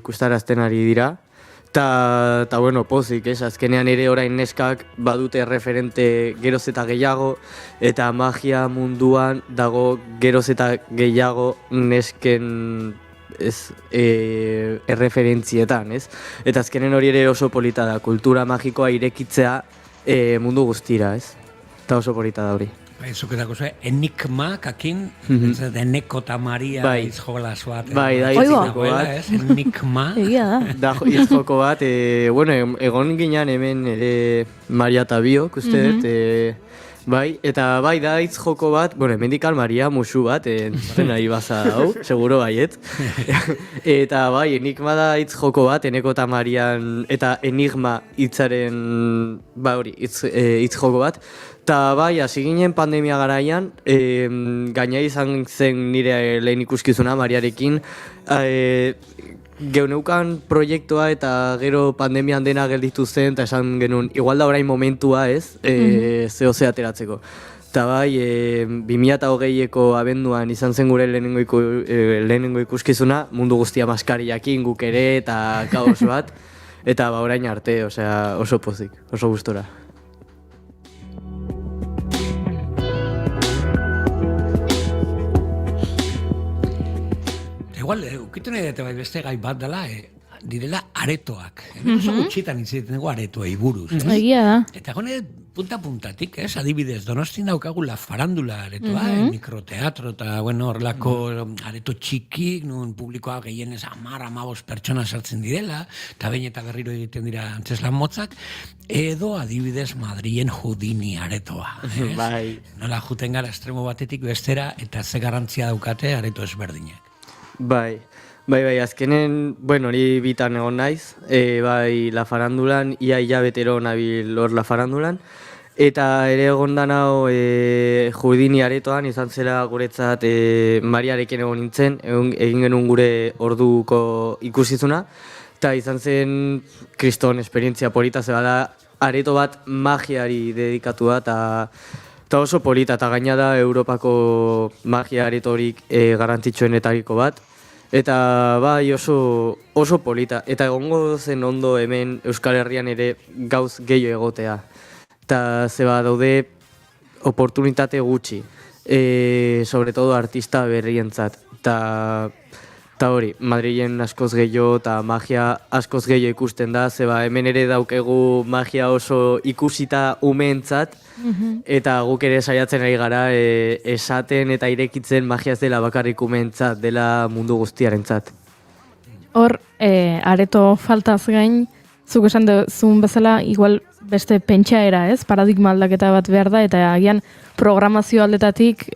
ikustarazten ari dira. Eta pozik, azkenean ere orain neskak badute referente geroz eta gehiago, eta magia munduan dago geroz eta gehiago nesken erreferentzietan, ez? Eta azkenen hori ere oso polita da, kultura magikoa irekitzea mundu guztira, ez? Eta oso polita da hori. Zuketako zuen, enigma kakin, Eneko eta Maria izjola zoat. Bai, da izjoko bat. Enigma. Egia da. Da izjoko bat, egon ginean hemen ere Maria eta biok, uste dut, Bai, eta bai da hitz joko bat, bueno, hemendikan Maria musu bat, entzuten ari baza hau, seguro baiet. Eta bai, enigma da hitz joko bat, Eneko eta Marian, eta enigma hitzaren, hitz joko bat. Eta bai, hasi ginen pandemia garaian, gaina izan zen nire lehen ikuskizuna Mariarekin, geuneukan proiektua eta gero pandemian dena gelditu zen, eta esan genuen, igual da orain momentua ez, zehose ateratzeko. Eta bai, 2020eko abenduan izan zen gure lehenengo ikuskizuna, mundu guztia maskariakin guk ere eta kaos bat, eta ba orain arte, osea, oso pozik, oso gustora. Igual, ukitu nahi dute bai beste gai bat dela, direla aretoak. Oso gutxitan izan dugu aretoei buruz. Egia da. Eta gone punta-puntatik, adibidez, Donostin daukagu la farandula aretoa, mikroteatro eta, bueno, horrelako areto txikik, nun publikoa gehienez 10-15 pertsona sartzen direla, eta behin eta berriro egiten dira antzeslan motzak, edo adibidez Madrilen Houdini aretoa. Bai. Nola juten gara estremo batetik bestera, eta ze garantzia daukate areto ezberdinak. Bai, azkenen, bueno, hori bitan egon naiz, bai, la farandulan, ia betero nabil hor la farandulan, eta ere egon da nao Houdini aretoan, izan zela guretzat Mariarekin egon nintzen, egin genuen gure orduko ikusizuna, eta izan zen kriston esperientzia polita, zeba da areto bat magiari dedikatua, eta oso polita, eta gaina da Europako magia aretorik garrantzitsuenetariko bat. Eta bai oso polita. Eta egongo zen ondo hemen Euskal Herrian ere gauz gehiago egotea. Eta zeba daude oportunitate gutxi, sobre todo artista berrientzat. Eta hori, Madrilen askoz gehiago eta magia askoz gehiago ikusten da, zeba hemen ere daukegu magia oso ikusita umeentzat, eta guk ere saiatzen ari gara esaten eta irekitzen magia ez dela bakarrik umeentzat, dela mundu guztiarentzat. Hor, areto faltaz gain, zuk esan duzun bezala, igual beste pentsaera, ez? Paradigma aldaketa bat behar da, eta agian programazio aldetik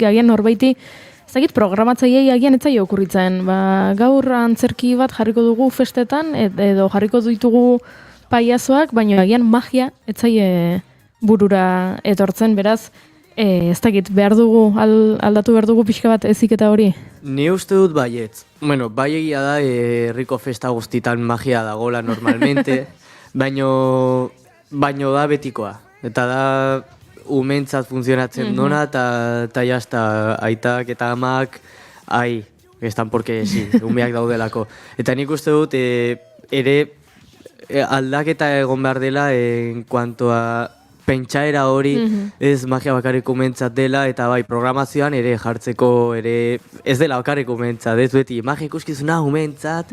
agian norbaiti, ezagit programatzaileei agian etzaio okurritzen. Gaur antzerki bat jarriko dugu festetan, edo jarriko ditugu paiazoak, baina agian magia etzaie burura etortzen, beraz, ez dakit, aldatu behar dugu pixka bat eziketa hori? Ni uste dut baietz. Bueno, bai egia da, herriko festa guztitan magia dagola normalmente, baino da betikoa. Eta da umentzat funtzionatzen dona, eta jazta, aitak eta amak, estan porque sí, umeak daudelako. Eta nik uste dut, ere aldaketa egon behar dela en cuanto a pentsaera hori ez magia bakarrik umentzat dela, eta bai programazioan ere jartzeko ere ez dela bakarrik umentzat, ez beti magia ikuskizuna umentzat,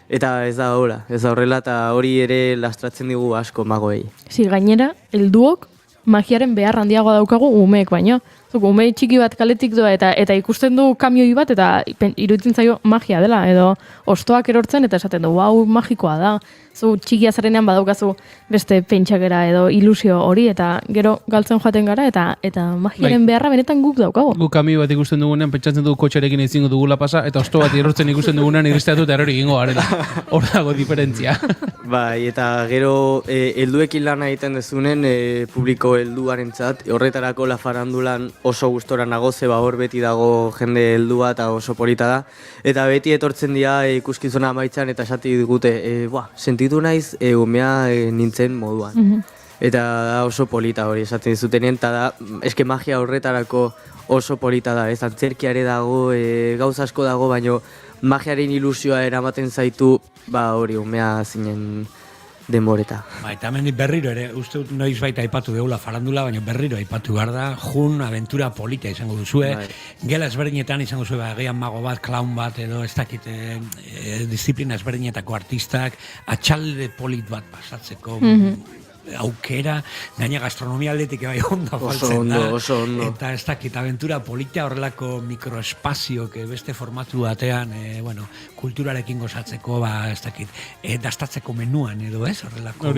eta ez da horrela, eta hori ere lastratzen digu asko magoei. Gainera, helduok magiaren behar handiagoa daukagu umeek baino. Ume txiki bat kaletik doa eta ikusten du kamioi bat eta iruditzen zaio magia dela, edo ostoak erortzen eta esaten du, hau magikoa da. Txikia zarenean badaukazu beste pentsakera edo ilusio hori, eta gero galtzen joaten gara, eta magiaren beharra benetan guk daukagu. Guk kamioi bat ikusten dugunean, pentsatzen dugu kotxerekin ezingo dugula pasa, eta osto bat erortzen ikusten dugunean iristeatu eta erori gingo garela. Hor dago diferentzia. Bai, eta gero helduekin lan egiten dezunen publiko helduarentzat, horretarako la farandulan oso gustora nago, zeba hor beti dago jende heldua eta oso polita da. Eta beti etortzen dira ikuskizuna amaitzan eta esati digute, sentitu naiz umea nintzen moduan. Eta da oso polita hori esaten dizutenen, eta da, eske magia horretarako oso polita da, ez antzerkiare dago, gauza asko dago, baino magiaren ilusioa eramaten zaitu, hori umea zinen denboreta. Eta hemen berriro ere, uste dut noiz baita aipatu deula farandula, baina berriro aipatu behar da, aventura polita izango duzue, gela ezberdinetan izango zuen, agian mago bat, clown bat, edo ez dakit disiplina ezberdinetako artistak, atxalde polit bat pasatzeko aukera, gaina gastronomia aldetik bai ondo faltzen da. Oso ondo. Eta ez dakit, aventura polita horrelako mikroespazio, beste formatu batean, kulturarekin gozatzeko, ez dakit, dastatzeko menuan edo ez, horrelako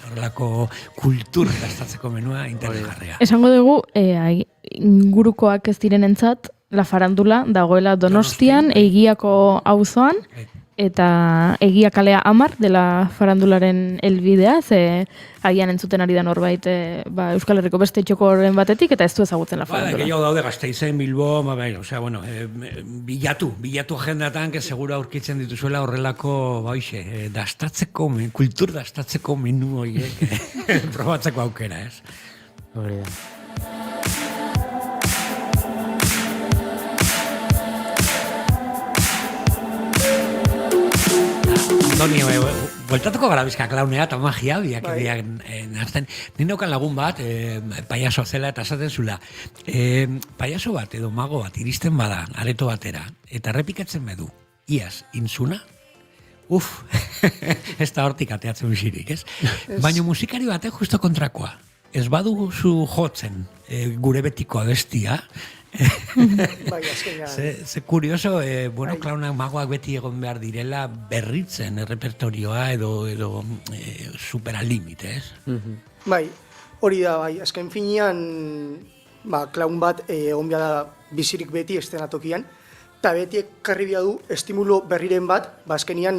horrelako kultur dastatzeko menua interesgarria. Esango dugu, ingurukoak ez direnentzat, La Farandula dagoela Donostian, Egiako auzoan, eta Egia kalea 10 dela Farandularen helbidea, ze agian entzuten ari da norbait Euskal Herriko beste txokoren batetik, eta ez du ezagutzen La Farandula. Gehiago daude Gasteizen, Bilbo, bilatu agendatan, que segura aurkitzen dituzuela horrelako, dastatzeko, kultur dastatzeko menu horiek, probatzeko aukera, ez? Hori da. Andoni, bueltatuko gara bizka klaunea eta magia, biak nazten. Nindokan lagun bat, paiaso zela eta esaten zula. Paiaso bat edo mago bat iristen bada, areto batera, eta errepikatzen bedu, iaz, inzuna? Ez da hortik ateatzen usirik, ez? Baina musikari batek justo kontrakoa. Ez baduzu jotzen gure betiko abestia, Ze kurioso, klaunak magoak beti egon behar direla berritzen repertorioa edo superalimite, ez? Bai, hori da, azken finean, klaun bat egon behar da bizirik beti estenatokian, eta beti ekarri behar du estimulo berriren bat, azkenian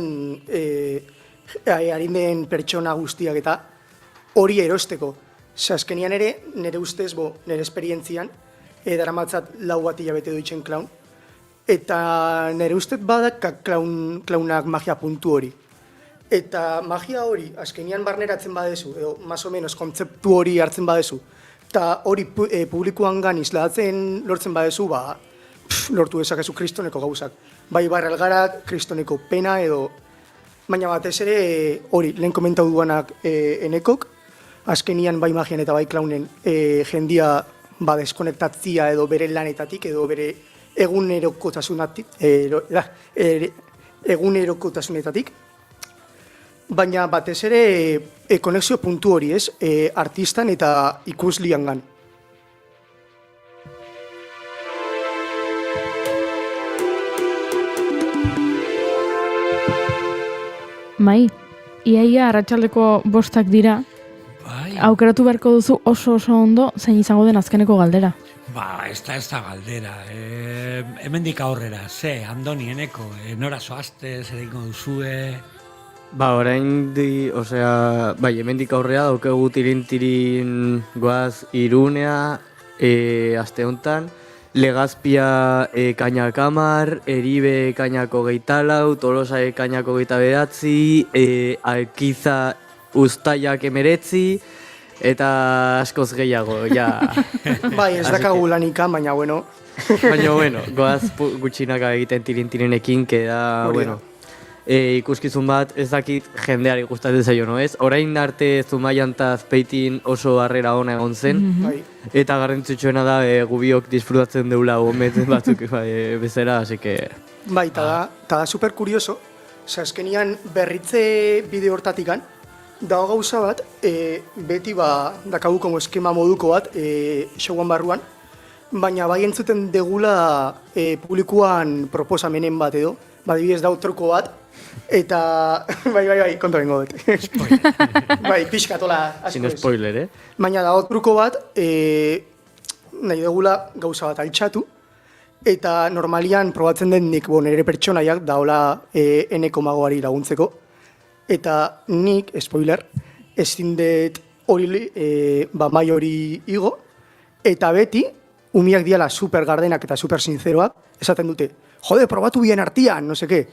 arinden pertsona guztiak eta hori erosteko. Azkenian ere, nire ustez, nire esperientzian, daramatzat 4 bat hilabete duitzen klaun. Eta nire ustez badak klaunak magia puntu hori. Eta magia hori, azkenian barneratzen badezu, edo más o menos kontzeptu hori hartzen badezu, eta hori publikoan gan isladatzen lortzen badezu, lortu dezakezu kristoneko gauzak. Bai barrelgarak, kristoneko pena edo... Baina batez ere hori, lehen komentau duanak enekok, azkenian bai magian eta bai klaunen jendia deskonektatzia edo bere lanetatik edo bere egunerokotasunetik. Baina batez ere konexio puntu hori ez, artistan eta ikuslian gan. Iaia arratsaldeko 5 dira. Aukeratu beharko duzu oso ondo zein izango den azkeneko galdera. Ez da galdera. Hemendik aurrera, Andoni, eneko, nora zoazte, zer egingo duzue? Orain hemendik aurrera daukegu tirin goaz Irunea, aste hontan, Legazpia kainak 10, Eribe kainako 24, Tolosa kainako 29, Alkiza Uztaiak 19, eta askoz gehiago, ez dakagu lanikan, baina bueno. Baina goaz gutxinaka egiten tirenekin, ikuskizun bat, ez dakit jendeari gustatzen zaio, no ez? Orain arte Zumaian eta Azpeitin oso harrera ona egon zen, eta garrantzitsuena da gubiok disfrutatzen deula gometzen batzuk bezera, así que... Eta da super kurioso, azkenian berritze bideo hortatikan, dago gauza bat, beti dakagu como eskema moduko bat, showan barruan, baina bai entzuten degula publikoan proposamenen bat edo, badibidez dau truko bat, eta konta bengo dut. Pixkatola asko ez. Sin spoiler, Baina dago truko bat, nahi degula gauza bat altxatu, eta normalian probatzen den nik, nire pertsonaiak daola eneko magoari laguntzeko, eta nik, spoiler, ezin dut hori mai hori igo, eta beti, umiak diala super gardenak eta super sinceroak, esaten dute, jode, probatu bien artian, no seke.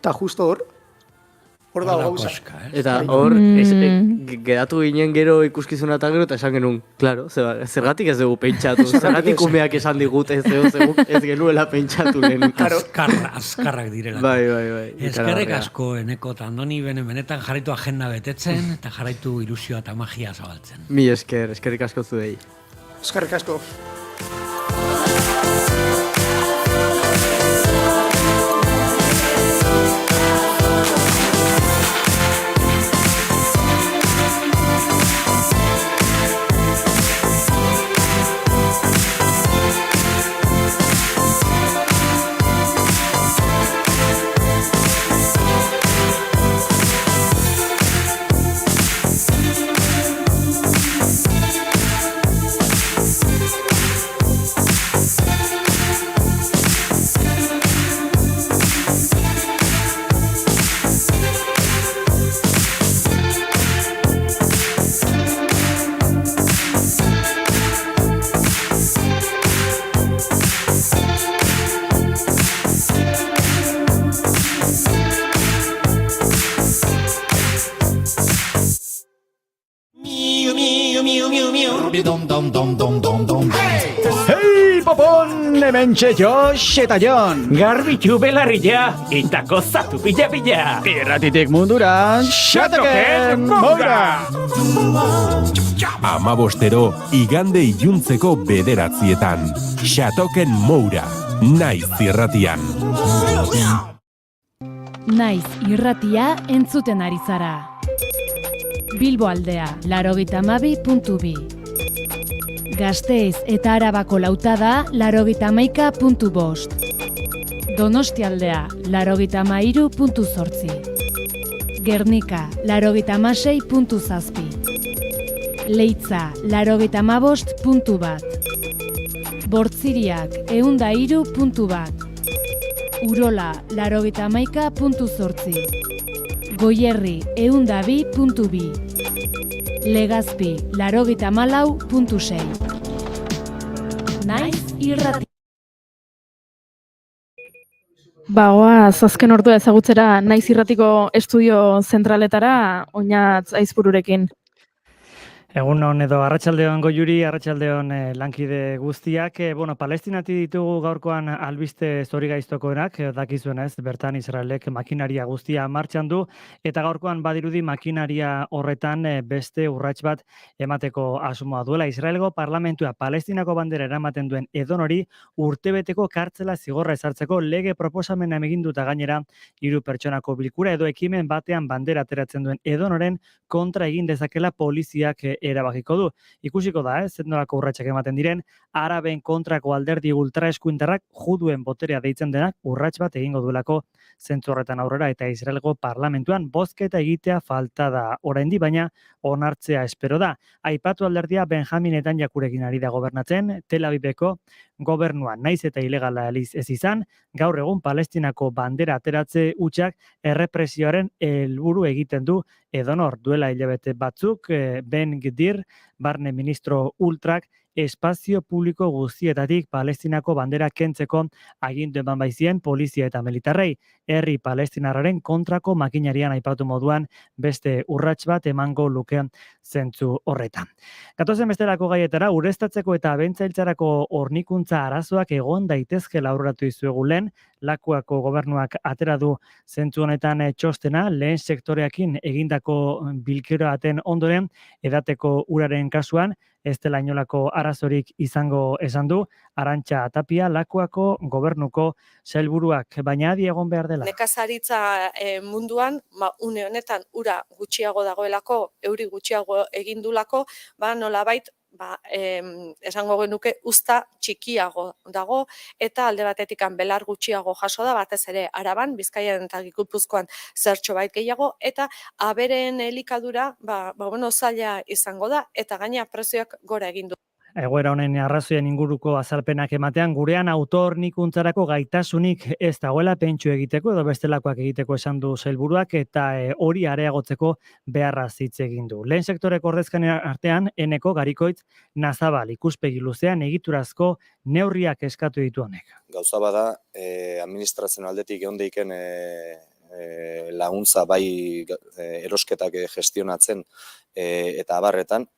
Eta justo hor dago gauza. Eta hor, gedatu ginen gero ikuskizuna eta gero, eta esan genuen, klaro, zergatik ez dugu pentsatu, zergatik umeak esan digut ez genuela pentsatu lehen. Azkarrak direla. Bai. Eskerrik asko, eneko, eta Andoni benetan jarraitu agenda betetzen, eta jarraitu ilusioa eta magia zabaltzen. Eskerrik asko zuei. Eskerrik asko. Hei, popon, hementxe Jos eta Jon. Garbitu belarria, eta gozatu bila. Irratitik mundura, Xatoken Moura. 15 igande iluntzeko 9:00 Xatoken Moura, Naiz irratian. Naiz irratia entzuten ari zara. Bilbo aldea, 92.2. Gasteiz eta Arabako lautada, 91.5. Donostia aldea, 93.8. Gernika, 96.7. Leitza, 95.1. Bortziriak, 103.1. Urola, 91.8. Goierri, 102.2. Legazpi, 94.6. Naiz irrati. Bagoaz, azken ordua ezagutzera Naiz irratiko estudio zentraletara, Oñatz Aizpururekin. Egunon edo arratsaldeon Goiuri, arratsaldeon lankide guztiak. Palestinati ditugu gaurkoan albiste zorigaiztokoenak, dakizuena ez, bertan Israelek makinaria guztia martxan du, eta gaurkoan badirudi makinaria horretan beste urrats bat emateko asmoa duela. Israelgo parlamentua Palestinako bandera eramaten duen edonori urtebeteko kartzela zigorra ezartzeko lege proposamena eginduta gainera 3 pertsonako bilkura edo ekimen batean bandera ateratzen duen edonoren kontra egin dezakela poliziak erabakiko du. Ikusiko da, zenolako urratsak ematen diren, araben kontrako alderdi ultraeskuintarrak juduen boterea deitzen denak urrats bat egingo duelako zentzu horretan aurrera, eta Israelgo parlamentuan bozketa egitea falta da oraindik, baina onartzea espero da. Aipatu alderdia Benjamin Netanyahurekin ari da gobernatzen, Tel Aviveko gobernuan, naiz eta ilegala ez izan, gaur egun Palestinako bandera ateratze hutsak errepresioaren helburu egiten du edonor. Duela hilabete batzuk, Ben Gvir, barne ministro ultrak, espazio publiko guztietatik Palestinako bandera kentzeko agindu eman baizien polizia eta militarrei. Herri palestinarraren kontrako makinarian aipatu moduan beste urrats bat emango luke zentzu horretan. Gatozen bestelako gaietara, ureztatzeko eta abentzailtzarako hornikuntza arazoak egon daitezkela aurreratu dizuegu lehen, Lakuako gobernuak atera du zentzu honetan txostena, lehen sektoreakin egindako bilkero baten ondoren, edateko uraren kasuan, ez dela inolako arazorik izango esan du, Arantxa Tapia, Lakuako gobernuko sailburuak, baina adi egon behar dela. Nekazaritza munduan, une honetan ura gutxiago dagoelako, euri gutxiago egindulako, nolabait, esango genuke uzta txikiago dago, eta alde batetik belar gutxiago jaso da, batez ere Araban, Bizkaian eta Gipuzkoan zertxo bait gehiago, eta aberen elikadura zaila izango da, eta gaina prezioak gora egin du. Egoera honen arrazoien inguruko azalpenak ematean, gurean autornikuntzarako gaitasunik ez dagoela pentsu egiteko edo bestelakoak egiteko esan du sailburuak, eta hori areagotzeko beharra hitz egin du. Lehen sektoreko ordezkarien artean, Eneko Garikoitz Nazabal ikuspegi luzean egiturazko neurriak eskatu ditu honek. Gauza bada, administrazio aldetik egon deiken laguntza bai erosketak gestionatzen eta abarretan,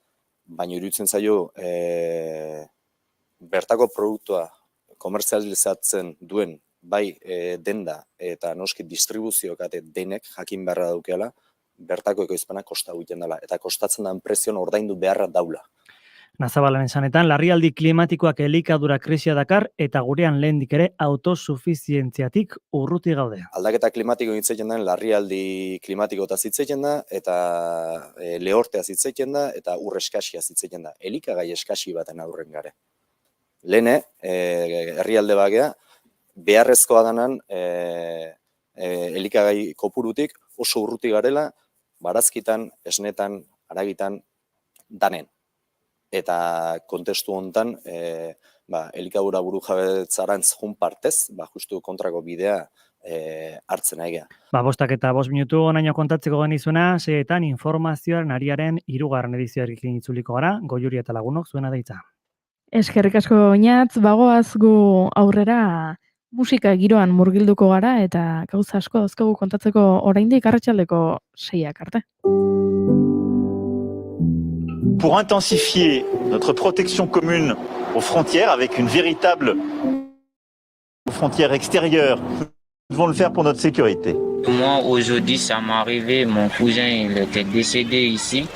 baina iruditzen zaio bertako produktua komerzializatzen duen bai denda eta noski distribuzio kate denek jakin beharra daukeala, bertako ekoizpenak kosta egiten dela, eta kostatzen den prezion ordaindu beharra daula. Nazabalen esanetan, larrialdi klimatikoak elikadura krisia dakar eta gurean lehendik ere autosufizientziatik urruti gaude. Aldaketa klimatiko hitzeiten da, larrialdi klimatikota hitzeiten da, eta lehortea hitzeiten da, eta ur eskasia hitzeiten da. Elikagai eskasi baten aurren gare. Lehene, herrialde bagea, beharrezkoa danan elikagai kopurutik oso urruti garela, barazkitan, esnetan, haragitan, danen. Eta kontestu hontan, elikadura burujabetzarantz jun partez, justu kontrako bidea hartzen aigea. 5:05 minutu onaino kontatzeko genizuna, 6etan informazioaren ariaren 3. edizioarekin itzuliko gara, Goiuri eta lagunok zuena deitza. Eskerrik asko Oñatz, bagoaz gu aurrera musika giroan murgilduko gara eta gauza asko dauzkagu kontatzeko oraindik arratsaldeko 6ak arte. pour intensifier notre protection commune aux frontières avec une véritable frontière extérieure. Nous devons le faire pour notre sécurité. Moi, aujourd'hui, ça m'est arrivé, mon cousin il était décédé ici,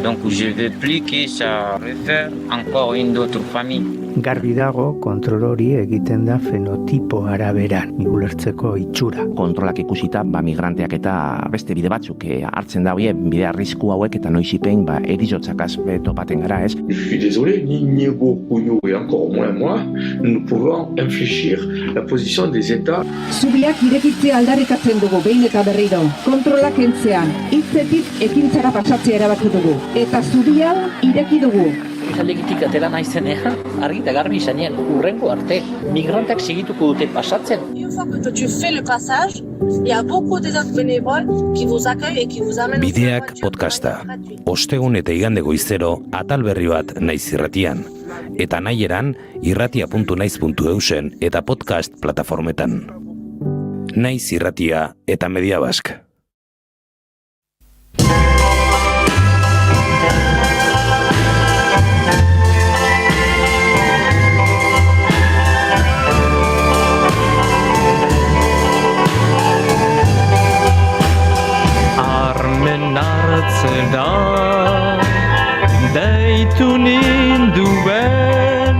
donc je ne veux plus que ça réfère encore une autre famille. Garbi dago kontrol hori egiten da fenotipo araberan, ulertzeko itxura. Kontrolak ikusita, migranteak eta beste bide batzuk hartzen da hoie, bide arrisku hauek eta noizipein erizotzakaz topaten gara, ez? Je suis désolé, ni Niego Puyo et encore moins moi, nous pouvons infléchir la position des États. Zubiak irekitzea aldarrikatzen dugu behin eta berriro. Kontrolak entzean, hitzetik ekintzara pasatzea erabaki dugu. Eta zubia ireki dugu. Alegitik atera naizenean, argi eta garbi izanen, urrengo arte, migranteak segituko dute pasatzen. Une fois que tu fais le passage, il y a beaucoup des autres bénévoles qui vous accueillent et qui vous amènent. Bideak podcasta. Ostegun eta igande goizero atal berri bat Naiz Irratian. Eta nahieran irratia.naiz.eusen eta podcast plataformetan. Naiz Irratia eta Media Bask. Hartzera deitu ninduen.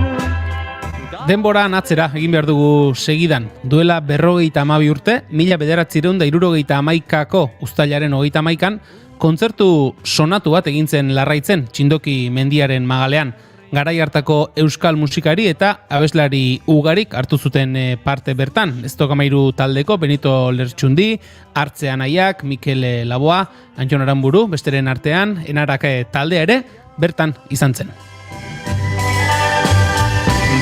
Denboran atzera egin behar dugu segidan. Duela 52 urte, 1971ko uztailaren 31an, kontzertu sonatu bat egin zen Larraitzen, Txindoki mendiaren magalean. Garai hartako euskal musikari eta abeslari ugarik hartu zuten parte bertan. Estokamairu taldeko Benito Lertxundi, Artze Anaiak, Mikel Laboa, Antxon Aranburu, besteren artean, Enarak taldea ere bertan izan zen.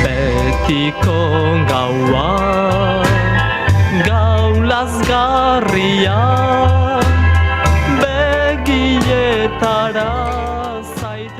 Betiko gaua, gau lazgarria, begietara.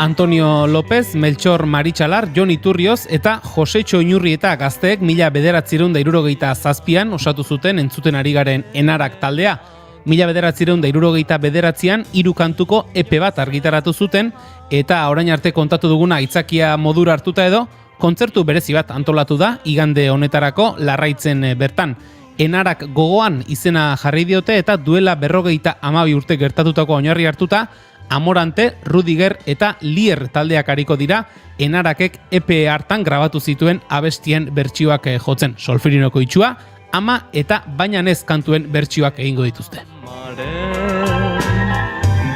Antonio López, Melchor Maritxalar, Jon Iturrioz eta Josetxo Inurrieta gazteek 1977an osatu zuten entzuten ari garen Enarak taldea. 1979an 3 kantuko EP bat argitaratu zuten eta orain arte kontatu duguna aitzakia modura hartuta edo kontzertu berezi bat antolatu da igande honetarako Larraitzen bertan. Enarak gogoan izena jarri diote eta duela 52 urte gertatutako oinarri hartuta Amorante, Rudiger eta Lier taldeak ariko dira Enarakek EP hartan grabatu zituen abestien bertsioak jotzen. Solferinoko itxua, ama eta baina nez kantuen bertsioak egingo dituzte.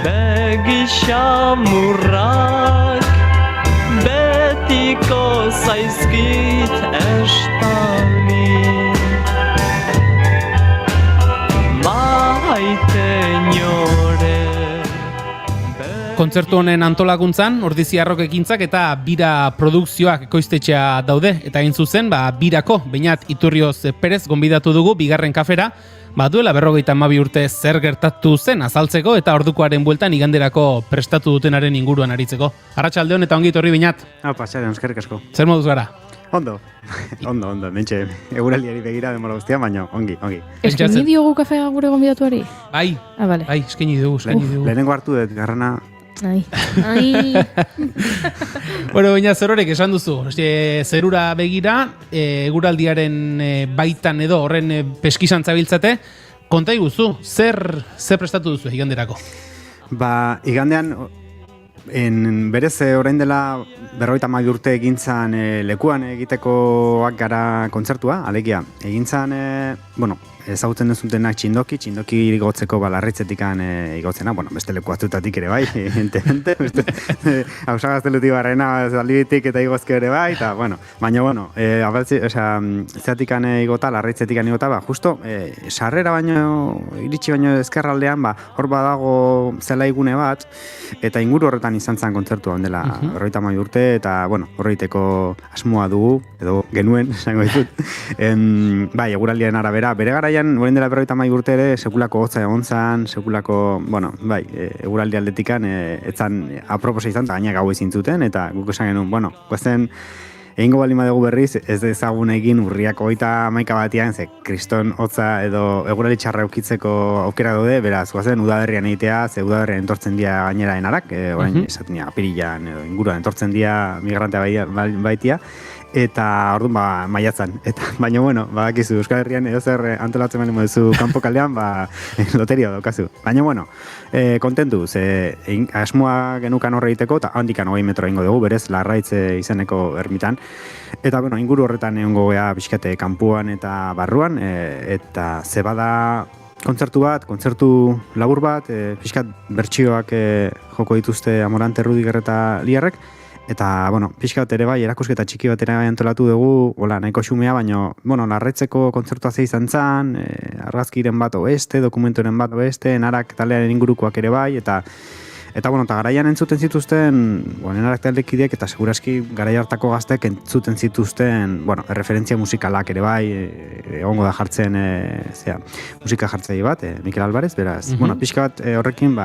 Begi xamurrak betiko zaizkit estali maite nyore. Kontzertu honen antolakuntzan, Ordiziarrok ekintzak eta bira produkzioak ekoiztetxea daude. Eta egin zuzen, birako, Beñat Iturrioz Perez gonbidatu dugu, bigarren kafera, duela 52 urte zer gertatu zen azaltzeko eta ordukoaren bueltan iganderako prestatu dutenaren inguruan aritzeko. Arratsaldeon eta ongi etorri Beñat. Pasaren, eskerrik asko. Zer moduz gara? Ondo, mentxe, eguraldiari begira demora guztia, baina ongi. Eskaini diogu kafea gure gonbidatuari? Bai, vale. Bai, eskaini dugu. Lehenengo hartu dut, garrana. Ai. Bueno, baina zer horrek esan duzu, zerura begira, eguraldiaren baitan edo horren peskizan zabiltzate, konta iguzu, zer prestatu duzu iganderako? Igandean, berez orain dela 52 urte egintzan lekuan egitekoak gara kontzertua, alegia, egintzan, ezagutzen duzutenak txindoki igotzeko Larritzetikan igotzena, beste leku batutatik ere bai, evidentemente, hausagaztelutik barrena zaldibitik eta igozke ere bai, eta, baina, zetikan igota, Larritzetikan igota, justo, sarrera baino, iritsi baino ezkerraldean, hor badago zela igune bat, eta inguru horretan izan zen kontzertu handela, 52 urte, eta, horreiteko asmoa dugu, edo genuen, esango ditut, eguraldiaren arabera, bere gara orain dela 52 urte ere, sekulako hotza egon zan, sekulako, eguraldi aldetikan, etzan aproposa izan, eta gainak gau izin zuten, eta guk esan genuen, guazen egingo bali badugu berriz, ez dezagun egin urriak 31 batean, ze kriston hotza edo eguraldi txarra eukitzeko aukera daude, beraz, guazen udaberrian egitea, ze udaberrian entortzen dira gainera enarak, orain esaten dira apirilan edo inguruan entortzen dira migrantea baitia, eta orduan maiatzan. Baina bueno, badakizu Euskal Herrian edo zer antolatzen bali moduzu kanpo kaldean, loteria daukazu. Baina bueno, kontentu, ze asmoa genukan horre egiteko, eta handikan 20 metro egingo dugu, berez, Larraitz izeneko ermitan. Eta bueno, inguru horretan egongo gea pixkate kanpuan eta barruan, eta zebada kontzertu labur bat, pixkat bertsioak joko dituzte Amorante, Rudiger eta Liarrek, eta, bueno, pixkat ere bai, erakusketa txiki bat ere bai antolatu dugu, hola, nahiko xumea, baina, bueno, Larraitzeko kontzertua ze izan zan, argazkiren bat oeste, dokumentoren bat oeste, Enarak taldearen ingurukoak ere bai, eta bueno, eta garaian entzuten zituzten, Enarak taldekideek, eta seguraski garai hartako gaztek entzuten zituzten, bueno, referentzia musikalak ere bai, egongo da jartzen, musika jartzaile bat, Mikel Alvarez, beraz, bueno, pixka bat horrekin,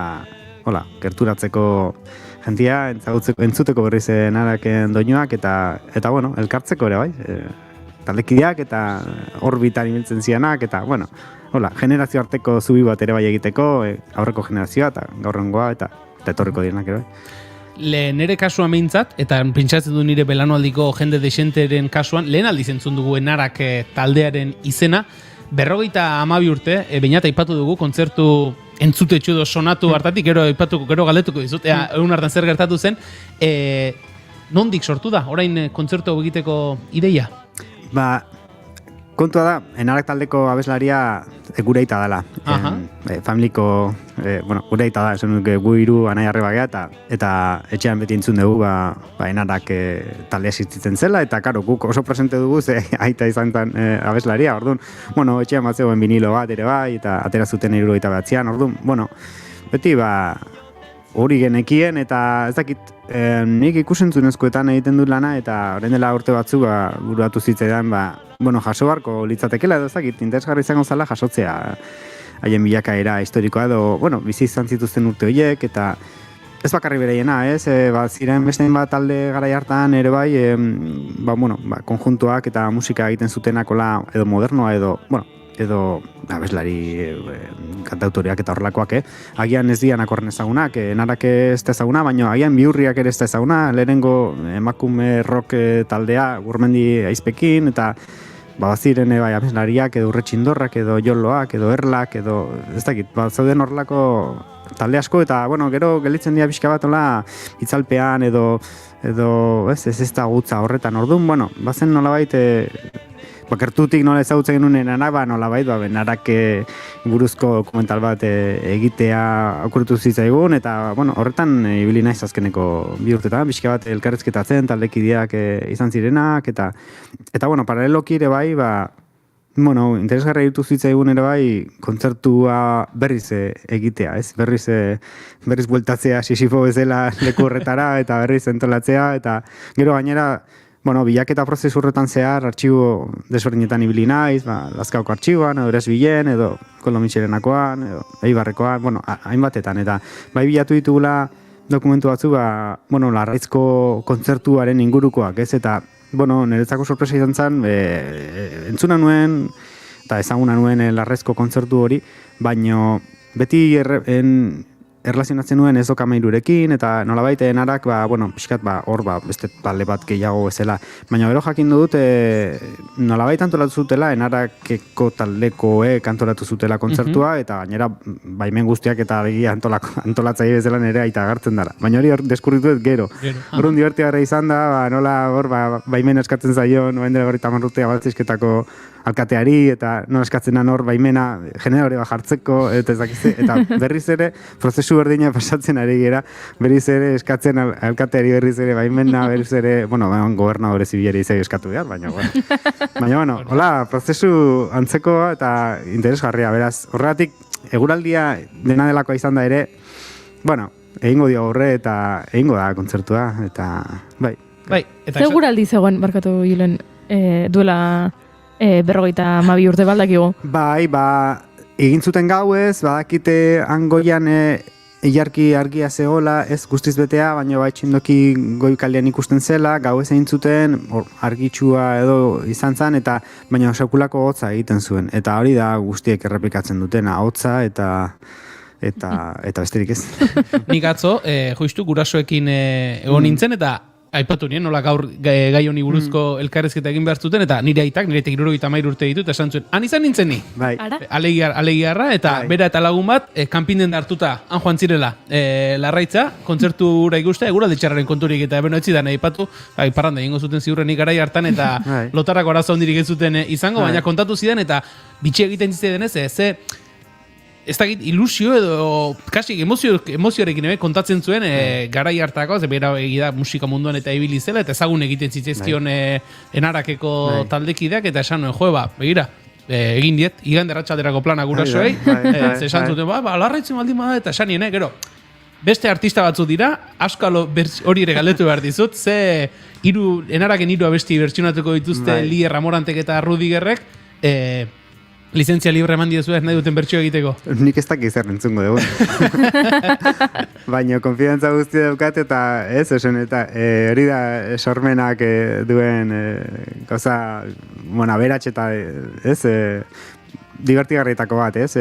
hola, gerturatzeko jentia, entzuteko berriz Enaraken doinuak, eta bueno, elkartzeko ere bai, taldekideak eta orbitan ibiltzen zianak, eta, bueno, hola, generazio arteko zubi bat ere bai egiteko, aurreko generazioa eta gaurrengoa eta etorriko direnak ere bai. Nere kasuan behintzat, eta pentsatzen du nire belanoaldiko jende desenteren kasuan, lehen aldiz entzun dugu Enarak taldearen izena, 52 urte, bainat aipatu dugu, kontzertu entzutetxu edo sonatu hartatik, gero galdetuko dizut, egun hartan zer gertatu zen, nondik sortu da, orain kontzertu egiteko ideia? Kontua da, Enarak taldeko abeslaria gure aita dela. Familiko, gure aita da, esan duke gu hiru anai arreba gea, eta etxean beti entzun dugu, Enarak taldea existitzen zela, eta karo, guk oso presente dugu, ze aita izan zen abeslaria, orduan, bueno, etxean bat zegoen vinilo bat ere bai, eta atera zuten 79an, orduan, bueno, beti hori genekien, eta ez dakit, nik ikusentzunezkoetan egiten dut lana, eta orain dela urte batzu buruatu zitzaidan, jaso barko litzatekela edo ez dakit, interesgarri izango zala jasotzea haien bilakaera historikoa edo, bizi izan zituzten urte horiek, eta ez bakarri bereiena, ez? Ziren beste bat talde garai hartan ere bai, konjuntuak eta musika egiten zutenakola edo modernoa edo abeslari kantautoriak eta horrelakoak, agian ez dian akorren ezagunak, Enarak ez da ezaguna, baina agian Bihurriak ere ez da ezaguna, lehenengo emakume rock taldea Gurmendi Aizpekin, eta baziren bai abeslariak edo Urretxindorrak edo Joloak edo Erlak edo ez dakit, zauden horrelako talde asko, eta gero gelitzen dira pixka bat itzalpean edo ez da gutza horretan, orduan, bazen nolabait bakartutik nola ezagutzen genuen Enarak, nolabait, Enarak buruzko dokumental bat egitea okurtu zitzaigun, eta horretan ibili naiz azkeneko 2 urtetan, pixka bat elkarrezketatzen, taldekideak izan zirenak, eta paraleloki ere bai, interesgarra ditu zitzaigun ere bai, kontzertua berriz egitea, ez? Berriz bueltatzea Sisifo bezala leku horretara, eta berriz entolatzea, eta gero gainera, bilaketa prozesu horretan zehar, artxibo desberdinetan ibili naiz, Lazkaoko artxiboan, edo Eresbilen, edo Koldo Mitxelenakoan, edo Eibarrekoan, hainbatetan, eta bai bilatu ditugula dokumentu batzu, Larraitzko kontzertuaren ingurukoak, ez? Eta, niretzako sorpresa izan zen, entzuna nuen, eta ezaguna nuen Larraizko kontzertu hori, baina beti erlazionatzen nuen ez dokameirurekin, eta nolabait Enarak, pixkat, hor, beste talde bat gehiago ezela. Baina gero jakin dut, nolabait antolatu zutela, Enarakeko taldekoek antolatu zutela kontzertua, eta gainera, baimen guztiak eta alegia antolatzaile bezala nire aita agertzen dara. Baina hori deskurritu dut gero. Horren divertigarra izan da, nola hor, baimen eskatzen zaion, noen dela 30 urtea baltzizketako alkateari, eta nola eskatzen hor baimena generore jartzeko, eta berriz ere, prozesu berdina pasatzen ari gera, berriz ere eskatzen alkateari berriz ere baimena, berriz ere, gobernadore zibilari izai eskatu behar, baina, hola, prozesu antzekoa eta interesgarria, beraz, horregatik, eguraldia dena delakoa izan da ere, egingo dio horre eta egingo da kontzertua, eta, bai. Zer eguraldi zegoen, barkatu Julen, duela 52 urte baldakigu? Egin zuten gauez, badakite Angoian ilarki argia zegola, ez guztiz betea, baina bai txindoki goikaldean ikusten zela, gau ez egin zuten, argitsua edo izan zen, eta baina sekulako hotza egiten zuen. Eta hori da guztiek errepikatzen dutena, hotza eta besterik ez. Nik atzo, justu gurasoekin egon nintzen, eta aipatu nien, nola gaur gai honi buruzko elkarrezketa egin behar zuten, eta nire aitak 73 urte ditut, esan zuen, han izan nintzen ni. Bai. Alegiarra, eta bera eta lagun bat, kanpinden da hartuta, han joan zirela, Larraitza, kontzertu ura ikuste, egura ditxarraren konturik, eta ebeno etzidan aipatu, parranda egingo zuten ziurrenik garai hartan, eta lotarako arazo hondirik ez zuten izango, baina kontatu zidan, eta bitxi egiten zidenez, ez dakit ilusio edo kasi emozioarekin kontatzen zuen garai hartako, ze bera egida musika munduan eta ibili zela, eta ezagun egiten zitzaizkion enarakeko taldekideak, eta esan nuen, begira, egin diet, igande arratsalderako plana gurasoei, esan zuten, Larraitzen baldin bada, eta esan nien, gero, beste artista batzu dira, askalo hori ere galdetu behar dizut, ze enaraken 3 abesti bertsionatuko dituzte Lier Ramorantek eta Rudigerrek, lizentzia libre eman diezu ez nahi duten bertsio egiteko. Nik ez dakit zer entzungo dugu. Baina konfidantza guztia daukat eta ez, eta hori da sormenak duen gauza, aberats eta ez, divertigarrietako bat, ez,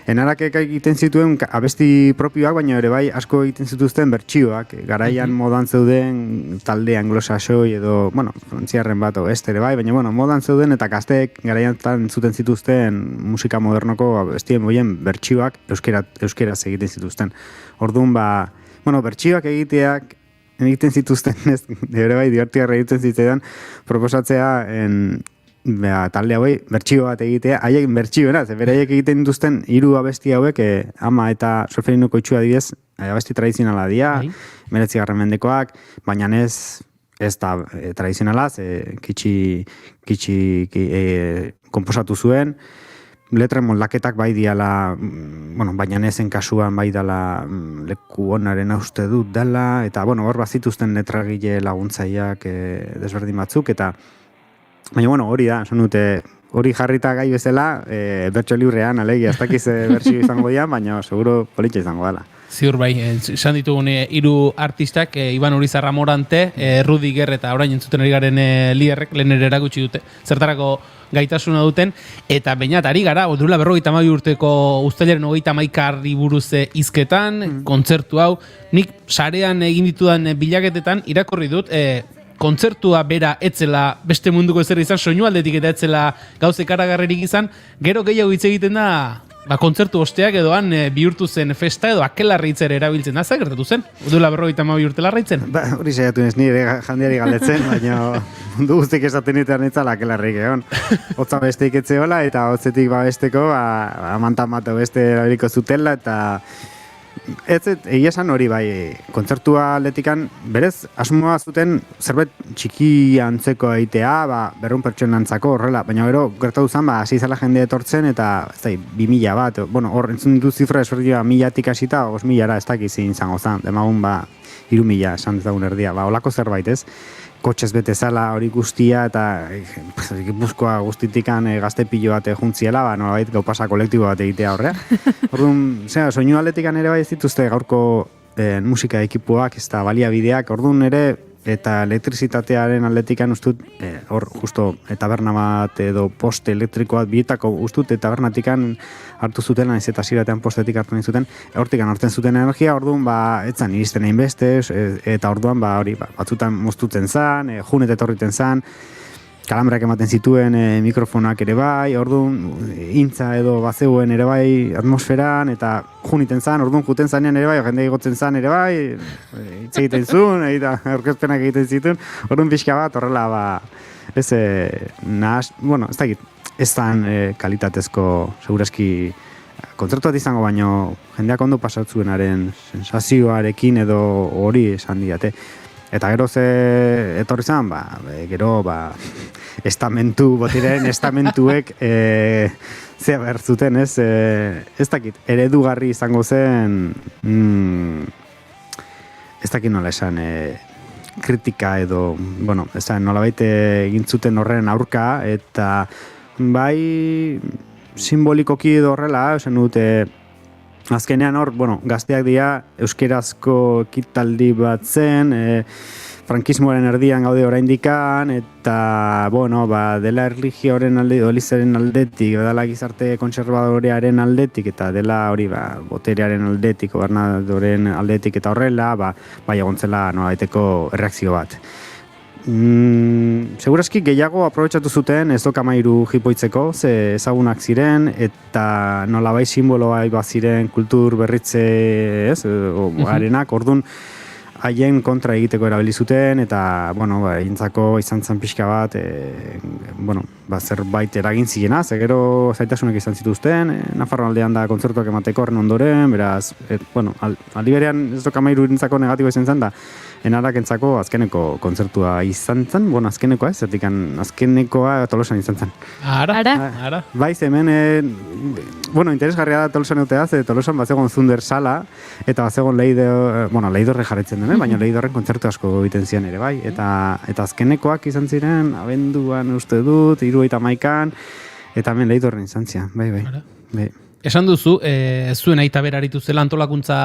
enarakek egiten zituen abesti propioak, baina ere bai asko egiten zituzten bertsioak, garaian modan zeuden talde anglosaxoi edo, frantziarren bat ere bai, baina modan zeuden eta gazteek garaian zuten zituzten musika modernoko abestien boien bertsioak euskeraz egiten zituzten. Orduan, bertsioak egiten zituzten, ere bai divertigarra egiten zituzten proposatzea talde hauei bertsio bat egitea, haiek bertsioena, beraiek egiten dituzten 3 abesti hauek, ama eta Solferinuko itxua didez, abesti tradizionala dira, 19. mendekoak, baina ez da tradizionala, kitxi komposatu zuen, letren moldaketak bai diala, baina nezen kasuan bai dala leku onaren uste dut dela, eta hor bazituzten letragile laguntzaileak desberdin batzuk, eta baina, hori da, hori jarrita gai bezala, bertso librean, alegia, ez dakiz bertsio izango dian, baina seguro politxe izango dela. Ziur bai, esan ditugun 3 artistak, Iban Urizar Ramorante, Rudiger eta orain entzuten ari garen Lierrek lehen ere erakutsi dute, zertarako gaitasuna duten, eta bainat, ari gara, duela 52 urteko uztailaren 31 buruz hizketan, kontzertu hau, nik sarean egin ditudan bilaketetan irakorri dut, kontzertua bera etzela beste munduko ezer izan, soinu aldetik eta etzela gauze karagarrerik izan, gero gehiago hitz egiten da, kontzertu osteak edo han bihurtu zen festa edo akelarri hitzera erabiltzen da, gertatu zen? Duela 52 urte larraitzen? Hori saiatu nez nire jandiari galdetzen, baina mundu guztik esaten itean etzala akelarrik egon. Hotza besteik etzeola eta hotzetik besteko, amantan bat beste erabiliko zutela eta egia esan hori bai, kontzertua atletikan berez asmoa zuten zerbait txiki antzeko egitea, 200 pertsonantzako horrela, baina gero gertatu zen, hasi zela jende etortzen eta 2000 bat, hor entzun ditu zifra esberdila 1000-tik hasita 5000-ara ez dakiz izango zen, demagun 3000 esan dezagun erdia, holako zerbait ez, kotxez bete zala hori guztia eta Gipuzkoa guztitikan gazte pilo bat juntziela, nolabait gau pasa kolektibo bat egitea horrea. Orduan, soinu atletikan ere bai ez dituzte gaurko musika ekipuak, ez da baliabideak, orduan ere eta elektrizitatearen atletikan ustut, hor justo taberna bat edo poste elektrikoat bietako ustut tabernatikan hartu zuten, naiz eta ziratean postetik hartu nahi zuten, hortikan hartzen zuten energia, orduan etzan iristen egin beste, eta orduan batzutan moztutzen zan, junet etorriten zan, kalambreak ematen zituen mikrofonak ere bai, orduan intza edo bazeuen ere bai atmosferan, eta juniten zan, orduan juten zanean ere bai, jende egotzen zan ere bai, hitz egiten zuen, eta aurkezpenak egiten zituen, orduan pixka bat, horrela, ez ez dakit, ez zan kalitatezko, segurazki, kontzertu bat izango, baino jendeak ondo pasatzuenaren sensazioarekin edo hori esan diate. Eta gero etorri zen, gero botiren estamentuek zea behar zuten, ez dakit, eredugarri izango zen, ez dakit nola esan, kritika edo, nolabait egin zuten horren aurka, eta bai simbolikoki edo horrela, esan dute, azkenean hor, bueno, gazteak dira euskerazko ekitaldi bat zen, frankismoaren erdian gaude oraindikan, eta, bueno, dela erlijioaren elizaren aldetik, dela gizarte kontserbadorearen aldetik, eta dela hori, boterearen aldetik, gobernadoren aldetik, eta horrela, egontzela nolabaiteko erreakzio bat. Segurazki gehiago aprobetxatu zuten ez dokamairu jipoitzeko, ze ezagunak ziren, eta nolabai simboloa baziren kultur berritze arenak, orduan haien kontra egiteko erabili zuten, eta, egintzako izan zen pixka bat, zerbait eragin zilena, ze gero zaitasunak izan zituzten, Nafarro aldean da kontzertuak emateko horren ondoren, beraz, aldi berean ez dokamairu irintzako negatibo izan zen da, enarakentzako azkeneko kontzertua izan zen, azkenekoa ez, azkenekoa Tolosan izan zen. Ara? Baiz, hemen, interesgarria da Tolosan eutea, ze Tolosan bazegon Zunder sala, eta bazegon Leidorre jarretzen den, baina Leidorren kontzertu asko egiten zian ere, bai, eta azkenekoak izan ziren, abenduan uste dut, 71an, eta hemen Leidorren izan zian, bai. Esan duzu, zuen aita beraritu zela antolakuntza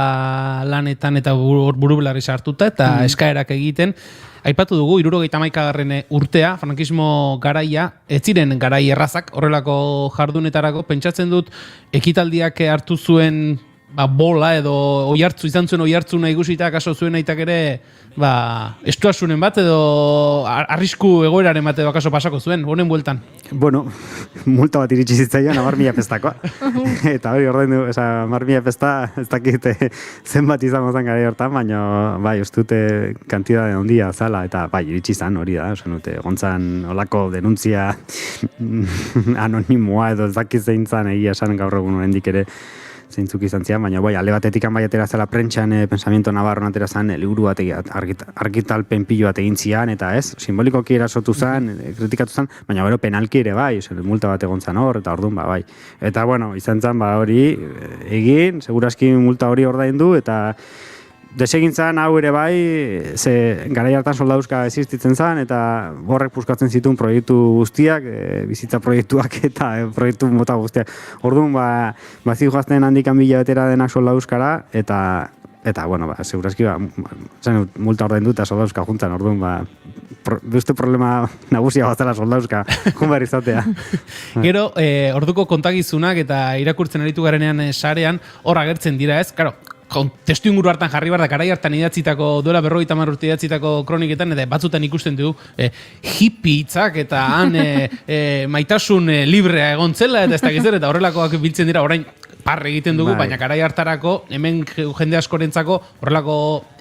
lanetan eta burubelarri sartuta eta eskaerak egiten. Aipatu dugu, 71. urtea, frankismo garaia, ez ziren garai errazak, horrelako jardunetarako, pentsatzen dut, ekitaldiak hartu zuen bola edo izan zuen oihartzuna igusita, kaso zuen aitak ere, estuasunen bat edo arrisku egoeraren bat edo kaso pasako zuen, honen bueltan. Multa bat iritsi zitzaion, 10.000 pestakoa. Eta hori ordaindu, 10.000 pesta, ez dakit zenbat izango zen gara hortan, baina ustute kantidade handia zala, eta iritsi zan hori da, gontzan olako denuntzia anonimoa edo ez dakit zein zan egia esan gaur egun oraindik ere zeintzuk izan zian, baina alde batetik atera zela prentxan Pensamiento Navarron atera zan liburu bat argitalpen pilo bat egin zian, eta ez, simbolikoki erasotu zan, kritikatu zan, baina penalki ere multa bat egon zan hor, eta orduan bai. Eta izan zan hori egin, segurazki multa hori ordaindu, eta desegintzan hau ere bai, ze garai hartan soldaduska existitzen zan, eta horrek puskatzen zituen proiektu guztiak, bizitza proiektuak eta proiektu mota guztiak. Orduan, zijoazten handikan bila betera denak soldaduskara, eta segurazki, multa ordaindu eta soldaduska juntzan, orduan, beste problema nagusia bazela soldaduska, jun behar izatea. Gero, orduko kontagizunak eta irakurtzen aritu garenean sarean, hor agertzen dira ez, karo, testu inguru hartan jarri behar da, garai hartan idatzitako, duela 50 urte idatzitako kroniketan, eta batzutan ikusten dugu hippie hitzak eta han maitasun librea egon zela, eta ez dakiz eta horrelakoak biltzen dira, orain parre egiten dugu, baina garai hartarako, hemen jende askorentzako horrelako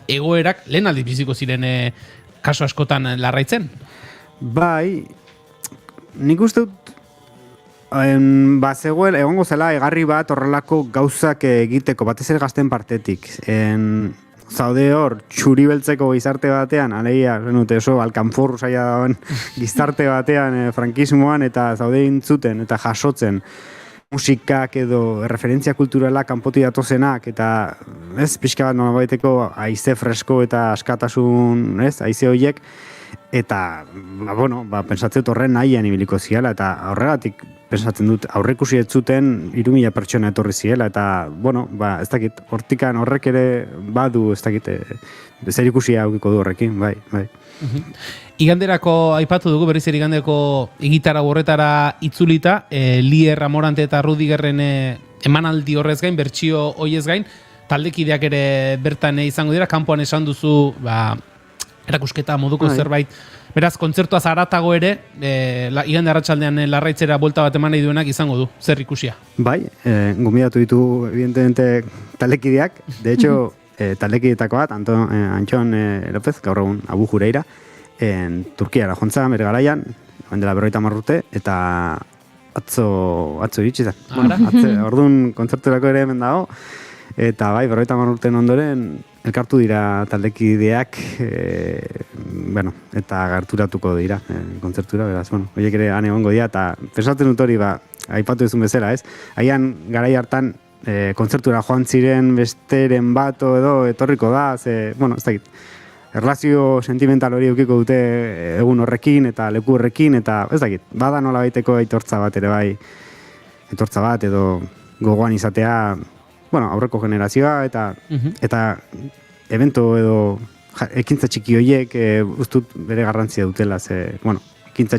egoerak lehen aldiz biziko ziren kaso askotan larraitzen. Bai, nik uste dut, zegoen, egongo zela egarri bat horrelako gauzak egiteko, batez ere gazten partetik. Zaude hor, txuri beltzeko gizarte batean, alegia, alkanforru zaila dagoen gizarte batean frankismoan, eta zaude intzuten eta jasotzen musikak edo referentzia kulturala kanpoti datozenak, eta ez, pixka bat nolabaiteko haize fresko eta askatasun, ez, haize horiek, eta, pentsatzen dut horren nahian ibiliko ziela, eta horregatik pensatzen dut aurrekusi ez zuten 3.000 pertsona etorri ziela, eta, ez dakit, hortikan horrek ere badu, ez dakit, zer ikusia aukiko du horrekin, bai. Iganderako aipatu dugu, berriz igandeko igitara horretara itzulita, Lier Amorante eta Rudigerren emanaldi horrez gain, bertsio hoiez gain, taldekideak ere bertan izango dira, kanpoan esan duzu, erakusketa moduko zerbait. Beraz, kontzertuaz haratago ere, igande arratsaldean larraitzera buelta bat eman nahi duenak izango du, zer ikusia? Bai, gomidatu ditu, evidentemente, taldekideak. De hecho, taldekideetako bat, Antxon López, gaur egun Abu Jureira, Turkiara jontza, bere garaian, dela 50 urte, eta atzo iritsi zen. Orduan, kontzerturako ere hemen dago, eta bai, 50 urten ondoren, elkartu dira taldekideak, eta gerturatuko dira kontzertura, beraz, horiek ere han egongo dira, eta pensatzen dut hori, aipatu duzun bezala, ez? Haian, garai hartan, kontzertura joan ziren besteren bato edo etorriko da, ez dakit, erlazio sentimental hori eukiko dute egun horrekin eta leku horrekin, eta ez dakit, bada nola baiteko aitortza bat ere bai, aitortza bat edo gogoan izatea aurreko generazioa eta evento edo ekintza txiki horiek ustut bere garrantzia dutela, ekintza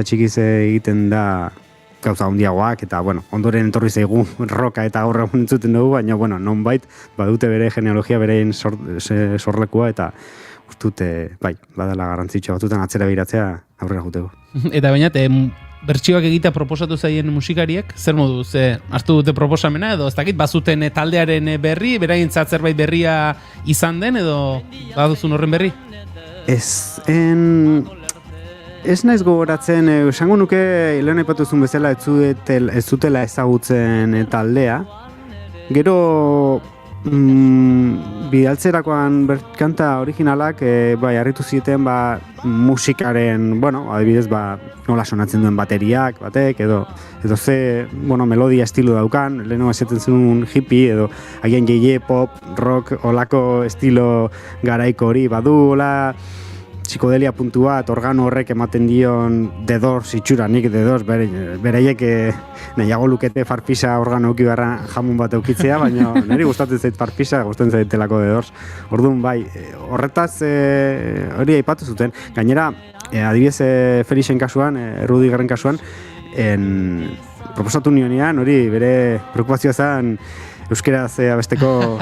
txikiz egiten da gauza handiagoak, eta, ondoren etorri zaigu roka eta gaur egun entzuten dugu, baina, nonbait, badute bere genealogia, berein sorlekua, eta ustut, badala garrantzitsua batzutan atzera biratzea aurrera juteko. Eta baina, bertsioak egitea proposatu zaien musikariek, zer moduz, hartu dute proposamena, edo ez dakit, bazuten taldearen berri, beraintzat zerbait berria izan den, edo baduzun horren berri? Ez naiz gogoratzen, esango nuke, lehen aipatuzun bezala ez zutela ezagutzen taldea. Gero, bidaltzerakoan kanta originalak, harritu zieten, musikaren, adibidez, nola sonatzen duen bateriak, batek, edo ze, melodia estilo daukan, lehenago esaten zuen hippie, edo agian pop, rock, olako estilo garaiko hori, badu, psikodelia puntu bat, organo horrek ematen dion The Doors itxura, nik The Doors, beraiek nahiago lukete farfisa organo uki beharra jamun bat eukitzea, baina niri gustatzen zait farfisa, gustatzen zaitelako The Doors. Orduan, horretaz hori aipatu zuten. Gainera, adibidez Felixen kasuan, Rudigerren kasuan, proposatu nionean, hori bere preokupazioa zen euskeraz abesteko,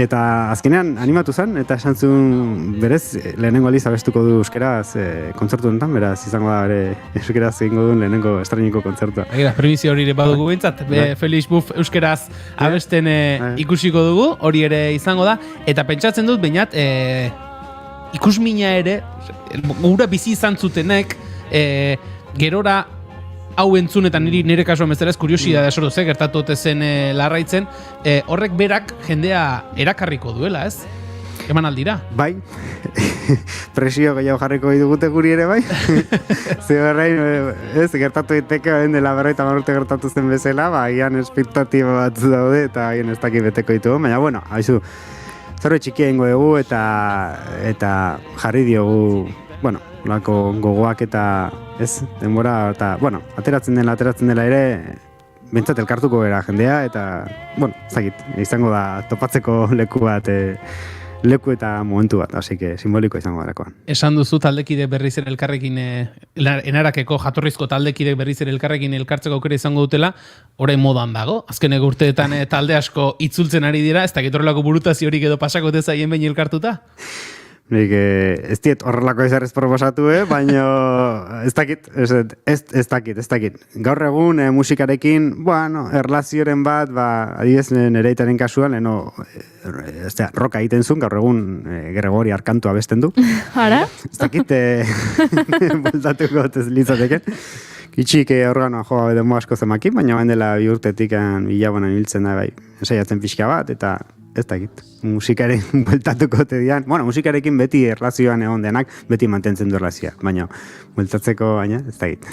eta azkenean animatu zen, eta esan zuen berez lehenengo aldiz abestuko du euskeraz kontzertu honetan, beraz izango da bere euskeraz egingo duen lehenengo estrainiko kontzertua. Primizio hori ere badugu bintzat, Felix Buff euskeraz abesten ikusiko dugu, hori ere izango da, eta pentsatzen dut, bainat, ikusmina ere, gura bizi izan zutenek, gerora hau entzun eta nire kasuan bezala ez kuriosidadea sortu gertatu zen larraitzen, horrek berak jendea erakarriko duela, ez? Eman aldira? Bai, presio gehiago jarriko digute guri ere bai. Zerrain, ez, gertatu diteke, dela 50 urte gertatu zen bezala, agian espektatiba batzu daude eta agian ez dakit beteko ditugu, baina, haizu, zerbait txikia ingo dugu eta jarri diogu, lako gogoak eta ez, denbora, eta, ateratzen dela ere, bentsat elkartuko gara jendea, eta, zakit, izango da topatzeko leku eta momentu bat, hasi que simboliko izango garakoan. Esan duzu taldekide berriz ere elkarrekin, enarakeko jatorrizko taldekide berriz ere elkarrekin elkartzeko aukera izango dutela, orain modan dago, azkenek urteetan talde asko itzultzen ari dira, ez dakit horrelako burutazio horik edo pasako zaien behin elkartuta? Nik ez diet horrelako ezarrez proposatu, baina ez dakit. Gaur egun musikarekin, erlazioren bat, adibidez nereitaren kasuan, roka egiten zuen, gaur egun Gregori Arkantu abesten du. Ara? Ez dakit, bueltatuko ez litzateken. Kitxik organoa joa demo asko zemakin, baina bain dela bi urtetik bilabonan hiltzen da, ensaiatzen pixka bat, eta ez dakit, musikaren bueltatuko dian. Musikarekin beti erlazioan egon denak, beti mantentzen du erlazioa, baina bueltatzeko baina ez dakit.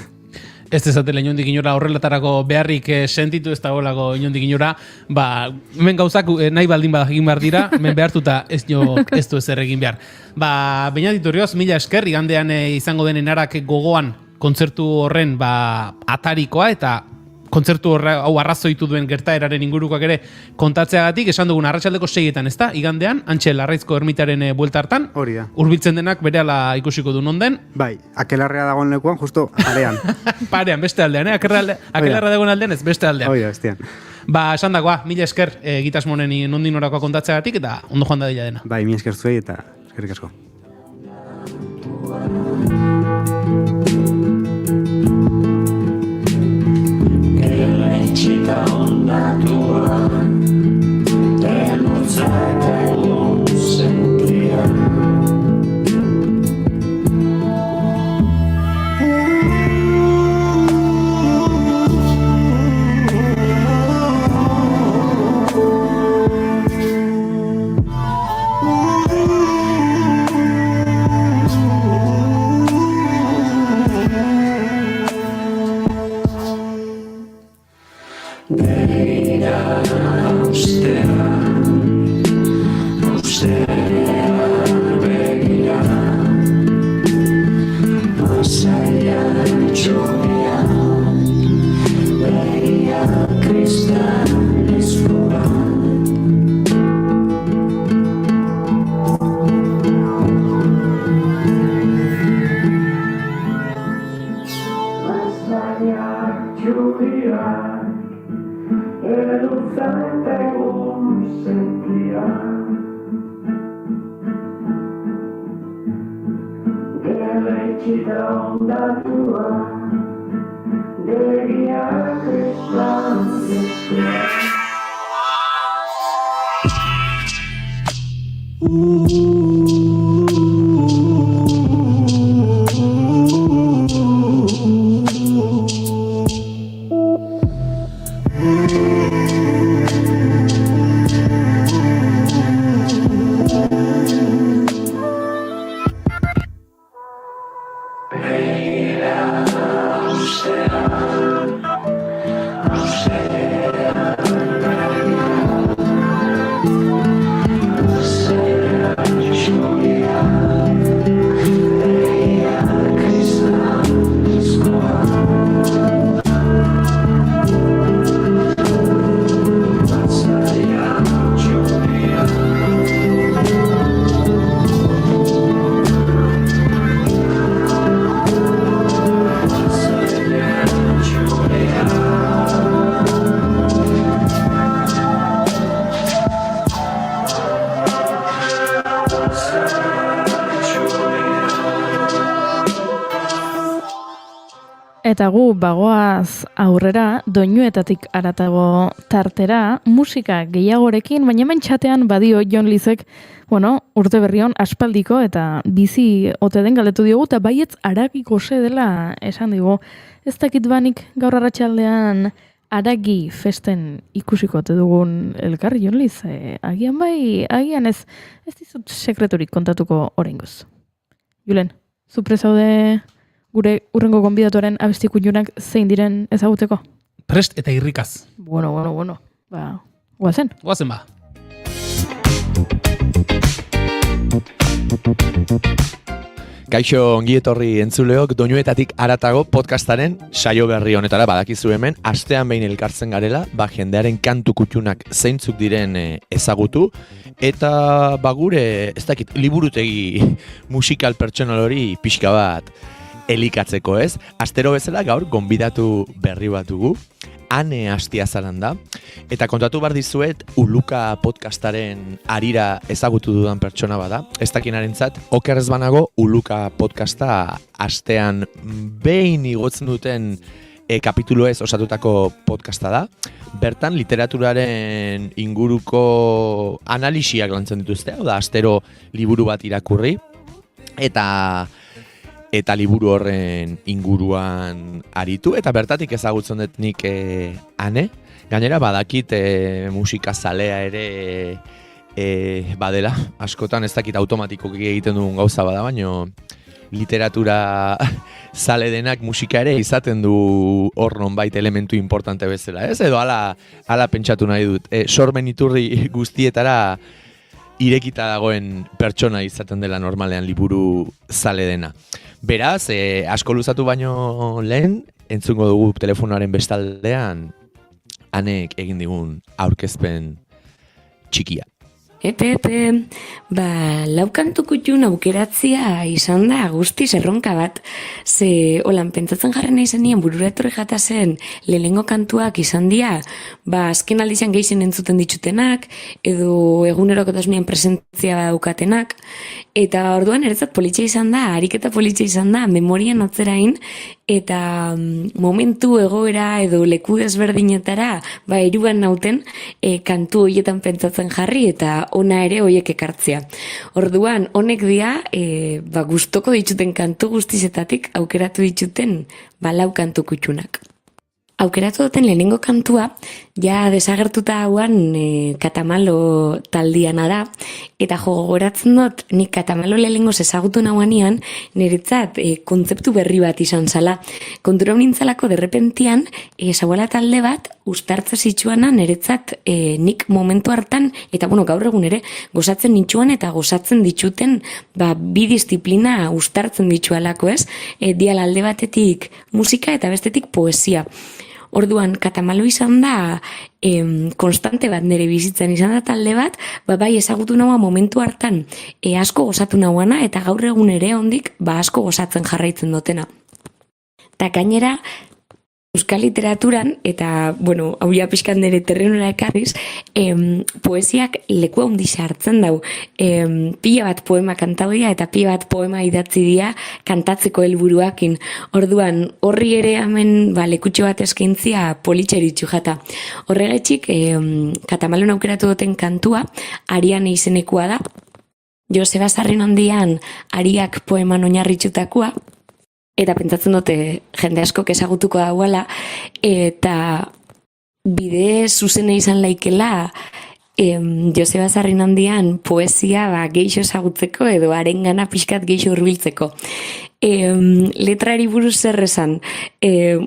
Ez dezatela inondik inora horrelatarako beharrik sentitu ez dagoelako inondik inora, hemen gauzak nahi baldin badak egin behar dira, hemen behartuta ez du ezer egin behar. Beñat Iturrioz, mila esker, igandean izango den enarak gogoan kontzertu horren atarikoa eta kontzertu hau arrazoitu duen gertaeraren ingurukoak ere kontatzeagatik, esan dugun arratsaldeko 6etan, ezta? Igandean, Antxe Larraizko ermitaren buelta hartan. Hori da. Hurbiltzen denak berehala ikusiko du non den. Bai, Akelarrea dagoen lekuan, justo parean. Parean, beste aldean, Akelarrea dagoen aldean ez, beste aldean. Hoi da, bestean. Esan dagoa, mila esker egitasmonen nondin norakoa kontatzeagatik eta ondo joan da dela dena. Bai, mila esker zuei eta eskerrik asko. Chica ondatua denutzako zentia Begira Eta gu bagoaz aurrera, doinuetatik aratago tartera, musika gehiagorekin, baina hemen txatean badio Jon Lizek, urte berrion aspaldiko eta bizi ote den galdetu diogu, eta baietz aragi gose dela esan digu. Ez dakit banik gaur arratsaldean aragi festen ikusiko ote dugun elkarri, Jon Liz. Agian bai, agian ez dizut sekreturik kontatuko oraingoz. Julen, zu presaude gure urrengo gonbidatuaren abesti kuilunak zein diren ezaguteko? Prest eta irrikaz. Bueno. Guazen? Guazen ba. Kaixo ongietorri entzuleok, doinuetatik aratago podcastaren saio berri honetara badakizu hemen, astean behin elkartzen garela, jendearen kantu kutxunak zeintzuk diren ezagutu, eta gure, ez dakit, liburutegi musikal pertsonal hori pixka bat elikatzeko, ez? Astero bezala gaur gonbidatu berri bat dugu, Ane Astiazaran da, eta kontatu behar dizuet Uluka podcastaren arira ezagutu dudan pertsona bada. Ez dakinarentzat, oker ez banago Uluka podcasta astean behin igotzen duten kapitulu ez osatutako podcasta da. Bertan literaturaren inguruko analisiak lantzen dituzte, da astero liburu bat irakurri, eta liburu horren inguruan aritu, eta bertatik ezagutzen dut nik Ane. Gainera badakit musika zalea ere badela, askotan ez dakit automatikoki egiten dugun gauza bada, baino literatura zale denak musika ere izaten du hor nonbait elementu importante bezala, ez? Edo hala pentsatu nahi dut. Sormen iturri guztietara irekita dagoen pertsona izaten dela normalean liburu zale dena. Beraz, asko luzatu baino lehen, entzungo dugu telefonoaren bestaldean, Anek egin digun aurkezpen txikia. Laukantu kutxun aukeratzia izan da guztiz erronka bat. Ze, holan, pentsatzen jarren nahi zenien bururatorri jata zen lehenengo kantuak izan dira, azken aldizan gehien entzuten ditutenak, edo egunerokotasunean presentzia daukatenak, eta orduan eretzat politxe izan da, ariketa politxe izan da, memorian atzerain, eta momentu egoera edo leku desberdinetara eruan nauten kantu horietan pentsatzen jarri eta ona ere horiek ekartzea. Orduan, honek dira gustoko dituten kantu guztizetatik aukeratu dituten lau kantu kutxunak. Aukeratu duten lehenengo kantua, ja desagertuta hauan Katamalo taldiana da, eta gogoratzen dut, nik Katamalo lehenengo ezagutu nahuanean, niretzat kontzeptu berri bat izan zala. Kontura nintzalako derrepentian, zagoela talde bat, ustartza zitsuana niretzat nik momentu hartan, eta gaur egun ere, gozatzen nitsuan eta gozatzen dituten bi disiplina ustartzen ditsualako, ez? Diala alde batetik musika eta bestetik poesia. Orduan, Katamalo izan da konstante bat nire bizitzan izan da talde bat, bai ezagutu nagoa momentu hartan asko gozatu nagoana eta gaur egun ere hondik asko gozatzen jarraitzen dutena. Eta gainera, Euskal literaturan, eta, bueno, hau ja pixkan nire terrenora ekarriz, poesiak leku handia hartzen dau. Pila bat poema kantaudia eta pila bat poema idatzi dira kantatzeko helburuakin. Orduan, horri ere hemen lekutxo bat eskaintzia politxeritxu jata. Horregatik, Katamalon aukeratu duten kantua, Ariane izenekoa da. Joseba Sarrinondian Ariak poeman oinarritutakoa, eta pentsatzen dute jende askok ezagutuko dauala, eta bide zuzena izan laikela Joseba Sarrinondian poesia geixo ezagutzeko edo harengana pixkat geixo hurbiltzeko. Letrari buruz zer esan,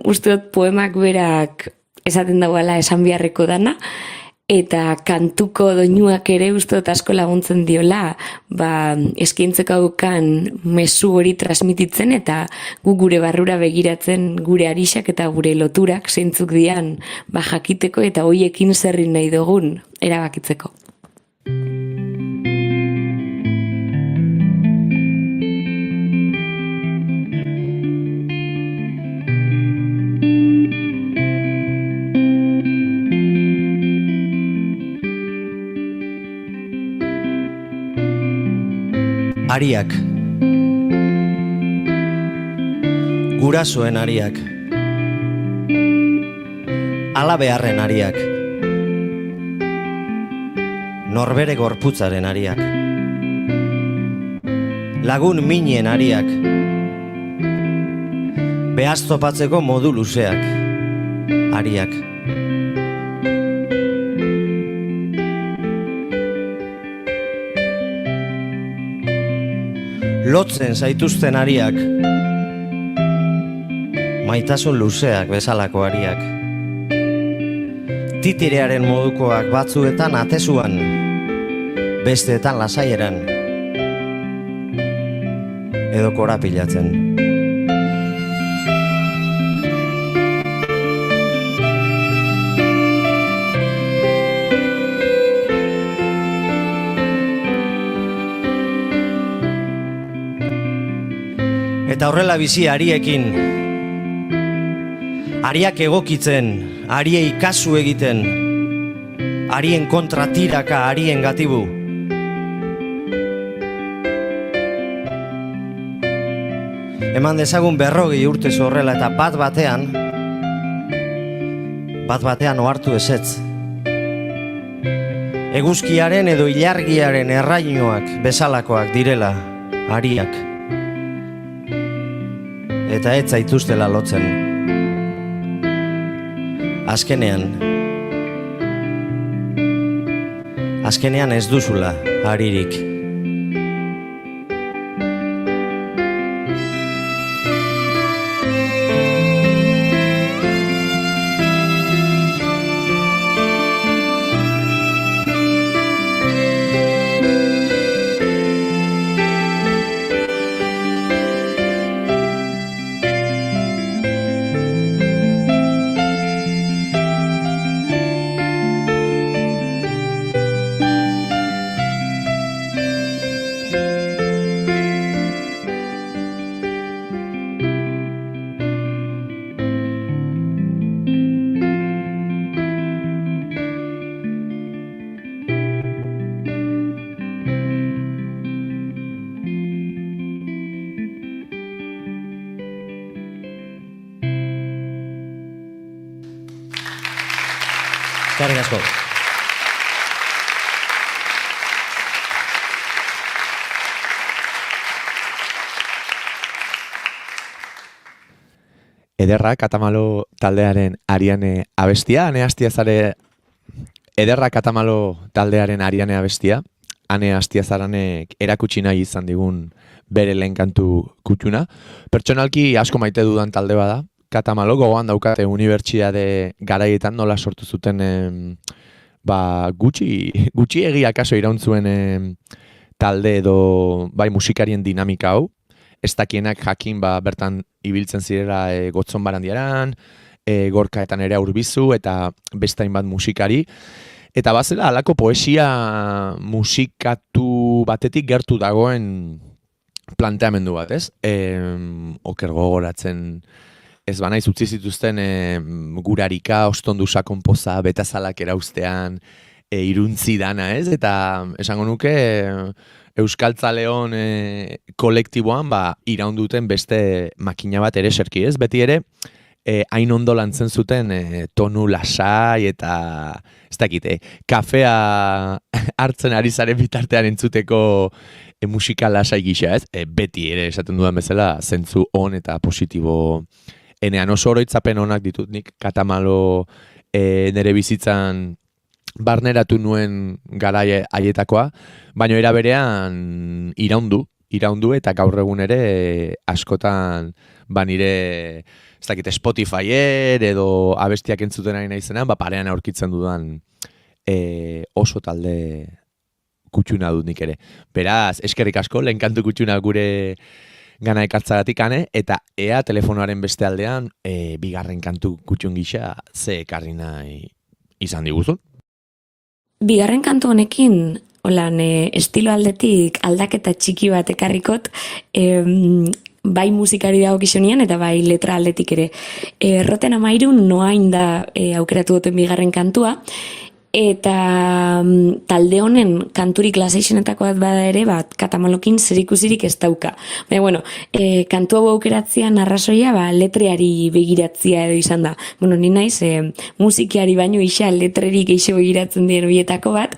uste dut poemak berak esaten dauala esan beharreko dana, eta kantuko doinuak ere uste dut asko laguntzen diola, eskaintzeko aukan mezu hori transmititzen eta gu gure barrura begiratzen gure arixak eta gure loturak zeintzuk dian jakiteko eta hoiekin zerrin nahi dugun erabakitzeko. Ariak. Gurasoen ariak. Alabeharren ariak. Norbere gorputzaren ariak. Lagun minen ariak. Behaz topatzeko modu luzeak. Ariak. Lotzen zaituzten ariak, maitasun luzeak bezalako ariak. Titirearen modukoak batzuetan atezuan, besteetan lasaieran, edo korapilatzen. Eta horrela bizi ariekin, ariak egokitzen, ariei kasu egiten, arien kontra tiraka, arien gatibu. Eman dezagun 40 urtez horrela eta bat batean ohartu ezetz. Eguzkiaren edo ilargiaren errainoak bezalakoak direla ariak. Eta ez zaituztela lotzen. Azkenean ez duzula aririk. Eskerrik asko. Ederra Katamalo taldearen Ariane abestia, Ane Astiazare Ederra Katamalo taldearen Ariane abestia, Ane Astiazaranek erakutsi nahi izan digun bere lehen kantu kutxuna. Pertsonalki asko maite dudan talde bada, Katamalo gogoan daukate unibertsitate garaietan nola sortu zuten gutxi egia kaso irauntzuen talde edo bai musikarien dinamika hau. Ez dakienak jakin bertan ibiltzen zirela Gotzon Barandiaran, Gorkaetan ere Aurbizu eta beste hainbat musikari. Eta bazela halako poesia musikatu batetik gertu dagoen planteamendu bat, ez? Oker gogoratzen ez banaiz utzi zituzten gurarika, ostondu sakonpoza, betazalak erauztean, iruntzi dana, ez? Eta esango nuke Euskaltzaleon kolektiboan iraunduten beste makina bat ere serki, ez? Beti ere, hain ondo lantzen zuten tonu lasai eta ez dakit, kafea hartzen ari zaren bitartean entzuteko musika lasai gisa, ez? Beti ere esaten dudan bezala zentzu on eta positibo enean oso oroitzapen onak ditut nik Katamalo nere bizitzan barneratu nuen garai haietakoa, baina era berean iraundu eta gaur egun ere askotan nire ez dakit Spotifyer edo abestiak entzuten ari naizenan, parean aurkitzen dudan oso talde kutxuna dut nik ere. Beraz, eskerrik asko, lehen kantu kutxuna gure gana ekartzagatik ane, eta ea telefonoaren beste aldean bigarren kantu kutxun gisa ze ekarri nahi izan diguzun. Bigarren kantu honekin, holan, estilo aldetik aldaketa txiki bat ekarrikot, bai musikari dago kisonian eta bai letra aldetik ere. Roten Amairun noain da aukeratu duten bigarren kantua, eta talde honen kanturik lasaizenetako bat bada ere, Katamalokin zerikusirik ez dauka. Baina, kantu hau aukeratzean arrazoia, letreari begiratzia edo izan da. Ni naiz, musikiari baino isa letrerik eixo begiratzen dien horietako bat,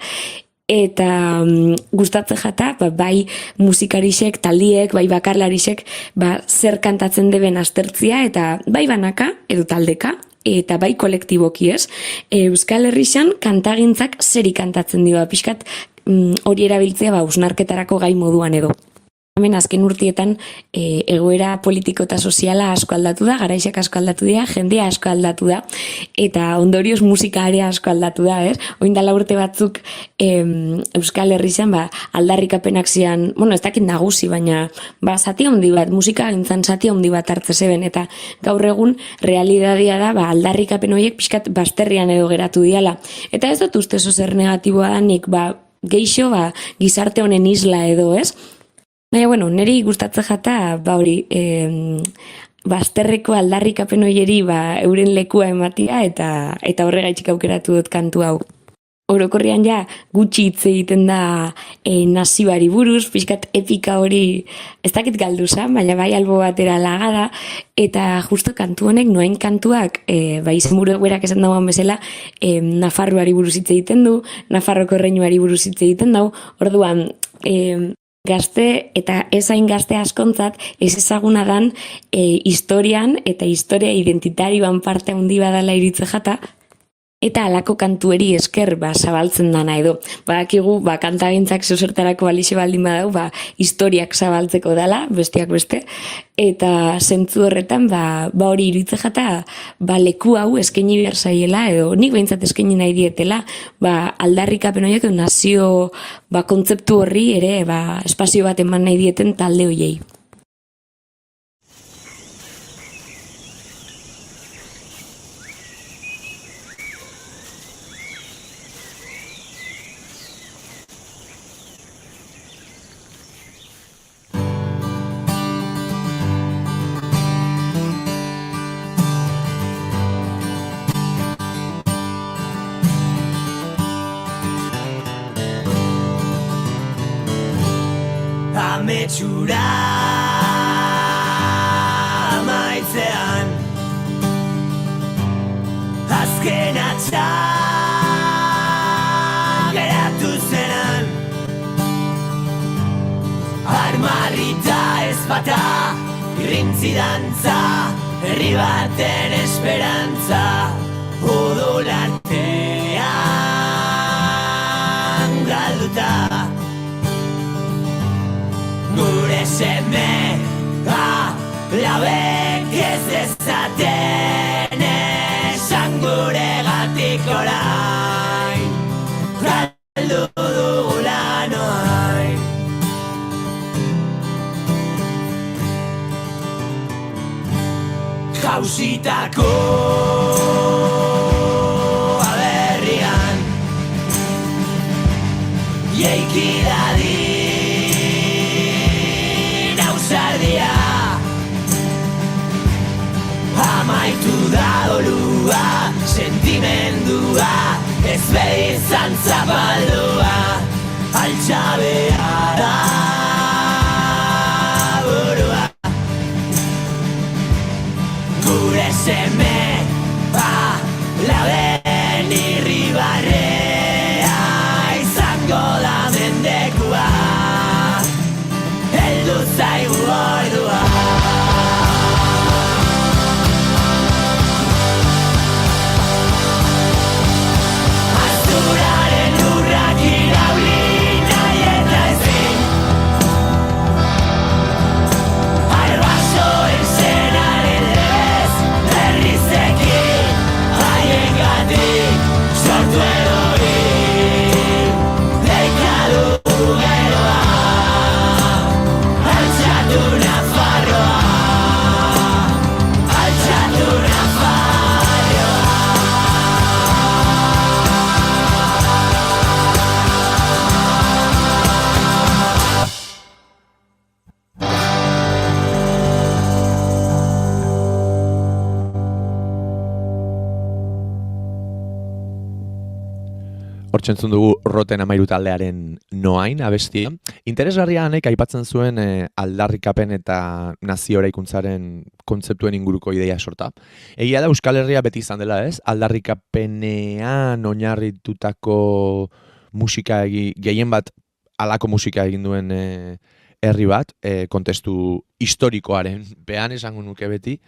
eta gustatzen jata, bai musikarisek, taldiek, bai bakarlarisek, zer kantatzen deben aztertzia, eta bai banaka, edo taldeka, eta bai kolektiboki ez. Euskal Herrixan kantagintzak zeri kantatzen dira, pixkat hori erabiltzea usnarketarako gai moduan edo. Hemen azken urtietan egoera politiko eta soziala asko aldatu da, garaixak asko aldatu dira, jendea asko aldatu da, eta ondorioz musika ere asko aldatu da, ez? Oindala urte batzuk Euskal Herrixan aldarrikapenak zian, ez dakit nagusi, baina zati handi bat, musika gintzan zati handi bat hartze zeben, eta gaur egun realidadia da aldarrikapen horiek pixkat bazterrian edo geratu diala. Eta ez dut uste zer negatiboa da nik, geixo gizarte honen isla edo, ez? Baina, niri gustatzen jata, hori, bazterreko aldarrikapen horieri euren lekua ematia eta horregaitxik aukeratu dut kantu hau. Orokorrian gutxi hitz egiten da nazioari buruz, pixkat epika hori ez dakit galduza, baina bai albo batera lagada, eta justo kantu honek noain kantuak, izenburu eguerak esan dagoen bezala, Nafarroari buruz hitz egiten du, Nafarroko erreinuari buruz hitz egiten du, orduan, gazte eta ezain gazte askontzat ez ezaguna dan historian eta historia identitarioan parte handi badala iritze jata, eta alako kantueri esker zabaltzen dana edo. Badakigu kantagintzak zuzertarako balixe baldin badau, historiak zabaltzeko dala, besteak beste, eta zentzu horretan hori iritze jata leku hau eskaini behar zaiela edo nik behintzat eskaini nahi dietela aldarrikapen horiek nazio kontzeptu horri ere espazio bat eman nahi dieten talde horiei. Ametsura maitzean azken atxa geratu zenan armarrita ezpata irrintzi dantza herri baten esperantza odolartean galduta gure seme labek ez ezaten esan gure gatik orain galdu dugula noain jausitako aberrian jeiki Amaitu da dolua, sentimendua, ez behizan zapaldua, altxabea da burua. Gure seme, lauden irribarrea, izango da mendekua, heldu zaigu ordua. Azuraren lurrak irauli nahi eta ezin, arbasoen senaren lebez berrizekin, haiengatik sortu edo hil, deika dugu geroa, altxatu Nafarroa, altxatu Nafarroa. Hortzentzun dugu Roten Amairu taldearen Noain abestia. Interesgarria hanek aipatzen zuen aldarrikapen eta nazio eraikuntzaren kontzeptuen inguruko ideia sorta. Egia da Euskal Herria beti izan dela, ez? Aldarrikapenean oinarritutako musika gehien bat halako musika egin duen herri bat, kontestu historikoaren pean esango nuke beti.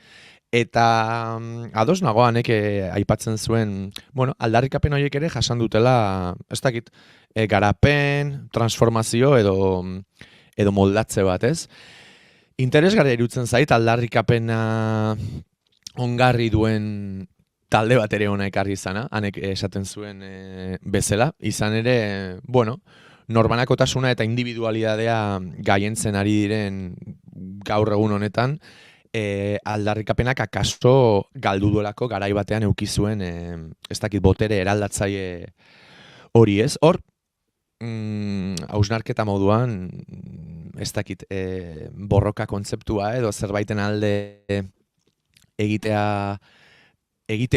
Eta ados nagoanek aipatzen zuen, aldarrikapen horiek ere jasan dutela, ez dakit, garapen, transformazio edo moldatze bat, ez? Interesgarria iruditzen zait aldarrikapena ongarri duen talde bat ere ona ekarri izana, hanek esaten zuen bezala, izan ere, norbanakotasuna eta individualidadea gaientzen ari diren gaur egun honetan, aldarrikapenak akaso galdu duelako garai batean eduki zuen ez dakit botere eraldatzaile hori, ez? Hor, hausnarketa moduan, ez dakit, borroka kontzeptua edo zerbaiten alde egite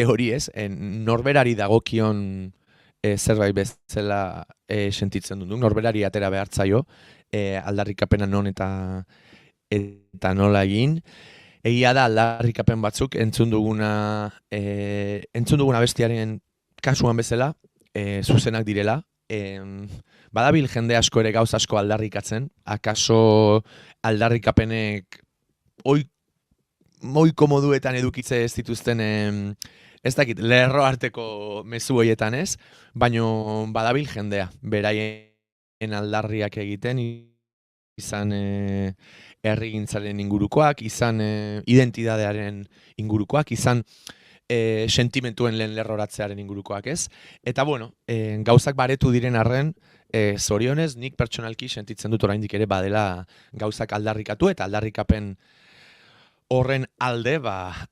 hori, ez? Norberari dagokion zerbait bezala sentitzen dut, norberari atera behartzaio, aldarrikapena non eta nola egin. Egia da aldarrikapen batzuk entzun duguna bestiaren kasuan bezala, zuzenak direla. Badabil jende asko ere gauz asko aldarrikatzen, akaso aldarrikapenek moiko moduetan edukitze ez dituzten, ez dakit, lerro arteko mezu horietan ez, baino badabil jendea, beraien aldarriak egiten, izan herrigintzaren ingurukoak, izan identidadearen ingurukoak, izan sentimentuen lehen lerroratzearen ingurukoak, ez? Eta gauzak baretu diren arren, zorionez, nik pertsonalki sentitzen dut oraindik ere badela gauzak aldarrikatu eta aldarrikapen horren alde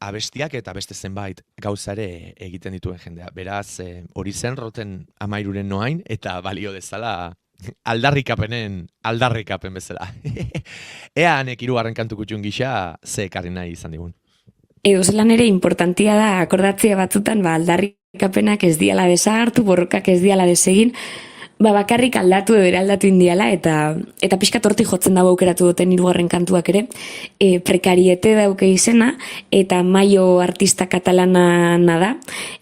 abestiak eta beste zenbait gauza ere egiten dituen jendea. Beraz, hori zen Roten Amairuren Noain eta balio dezala aldarrikapen bezala. Ea hanek hirugarren kantu kutxun gisa ze ekarri nahi izan digun. Zelan ere importantia da akordatzea batzutan aldarrikapenak ez diala desagartu, borrokak ez diala desegin, bakarrik aldatu edo eraldatu indiala eta pixka torti jotzen dago aukeratu duten hirugarren kantuak ere, prekariete dauke izena eta Maio artista katalana da,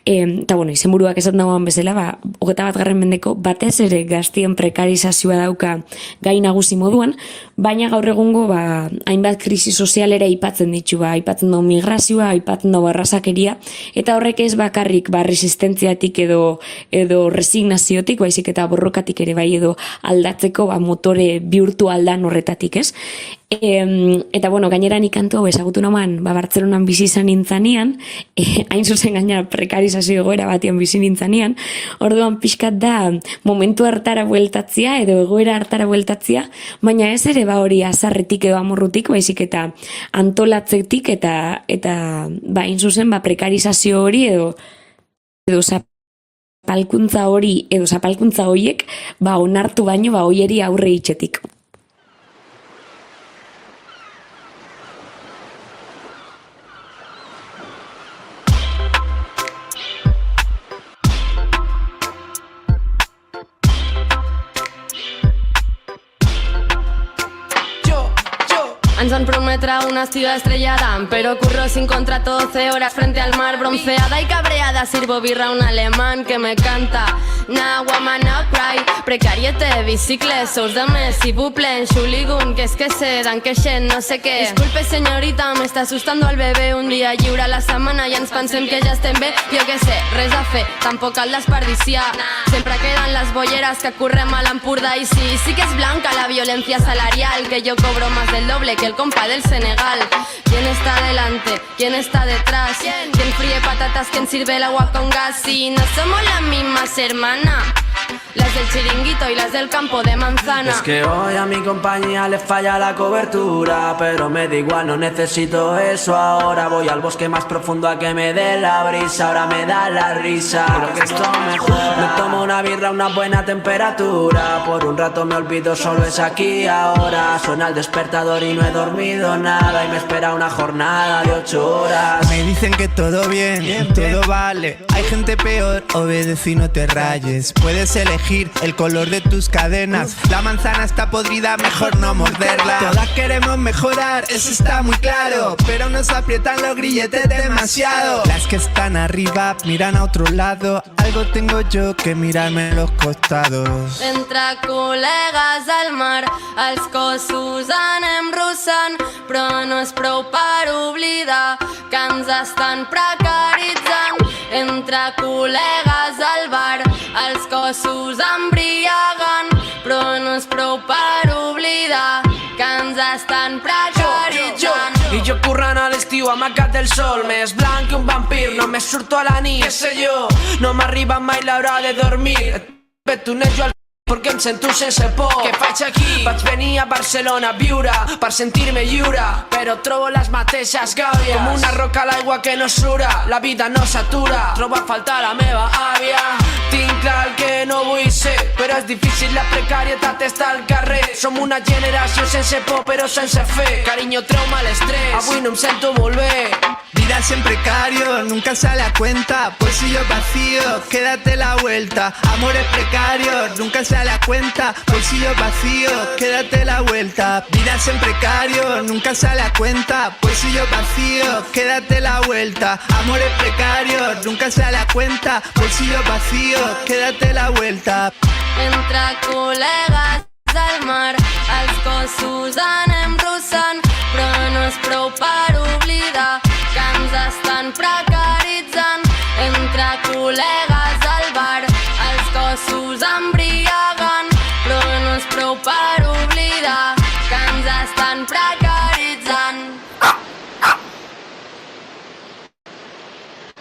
eta izenburuak esan dagoan bezala, 21. mendeko batez ere gaztien prekarizazioa dauka gai nagusi moduan, baina gaur egungo hainbat krisi sozialera aipatzen ditu, aipatzen dago migrazioa, aipatzen dago arrasakeria, eta horrek ez bakarrik resistentziatik edo resignaziotik, baizik eta borrokatik ere bai edo aldatzeko motore bihurtu aldan horretatik, ez? Eta gainera nik kantu hau ezagutu naman Bartzelonan bizi izan nintzanean, hain zuzen gainera prekarizazio egoera batean bizi nintzanean, orduan pixkat da momentu hartara bueltatzea edo egoera hartara bueltatzea, baina ez ere hori azarretik edo amorrutik, baizik eta antolatzetik eta hain zuzen prekarizazio hori edo zapalkuntza hori edo zapalkuntza horiek onartu baino hoieri aurre itxetik. Ens van prometre una ciudad estrellada, pero curro sin contrato 12 horas frente al mar, bronceada y cabreada. Sirvo birra a un alemán que me canta Nah, woman, no cry. Precariete, bicicles, sous de mes, s'il vous plaît, xuligun, que es que se dan queixen, no sé què. Disculpe señorita, me está asustando el bebé. Un dia lliure a la setmana i ens pensem que ja estem bé. Jo què sé, res a fer, tampoc cal desperdiciar. Sempre queden les bolleres que correm a l'Empordà. Y sí que es blanca la violencia salarial, que yo cobro más del doble que el compa del Senegal. ¿Quién está delante? ¿Quién está detrás? ¿Quién fríe patatas? ¿Quién sirve el agua con gas? Si no somos las mismas hermanas, las del chiringuito y las del campo de manzana. Es que hoy a mi compañía le falla la cobertura, pero me da igual, no necesito eso ahora. Voy al bosque más profundo a que me dé la brisa, ahora me da la risa. Creo que esto mejor. Me tomo una birra a una buena temperatura, por un rato me olvido, solo es aquí ahora. Suena el despertador y no he dormido nada, y me espera una jornada de 8 horas. Me dicen que todo bien, todo vale. Hay gente peor, obedece y no te rayes. Puedes elegir el color de tus cadenas. La manzana está podrida, mejor no morderla. Todas queremos mejorar, eso está muy claro, pero nos aprietan los grilletes demasiado. Las que están arriba miran a otro lado, algo tengo yo que mirarme en los costados. Entre col·legues al mar, els cossos anem russant, però no és prou per oblidar que ens estan precaritzant. Entre col·legues al bar, els cossos embriaguen, però no és prou per oblidar que ens estan precaritzant. I jo currant a l'estiu amagat del sol, més blanc que un vampir, només surto a la nit. Què sé jo, no m'arriba mai l'hora de dormir. Petonejo al perquè em sento sense por. Què faig aquí? Vaig venir a Barcelona a viure per sentir-me lliure, però trobo les mateixes gàbies, com una roca a l'aigua que no sura. La vida no s'atura, trobo a faltar la meva àvia. Tinc clar el que no vull ser, però és difícil, la precarietat està al carrer. Som una generació sense por però sense fe. Carinyo, treu-me l'estrès, avui no em sento molt bé. Vida en precario, nunca sale a cuenta. Bolsillo vacío, quédate la vuelta. Amores precarios, nunca sale a cuenta. Bolsillo vacío, quédate la vuelta. Vida en precario, nunca sale a cuenta. Bolsillo vacío, quédate la vuelta. Amores precarios, nunca sale a cuenta. Bolsillo vacío, quédate la vuelta. Entre col·legues al mar, els cossos anem russant, però no és prou per oblidar que ens estan precaritzant. Entre col·legues al bar, els cossos embriaguen, però no és prou per oblidar que ens estan precaritzant.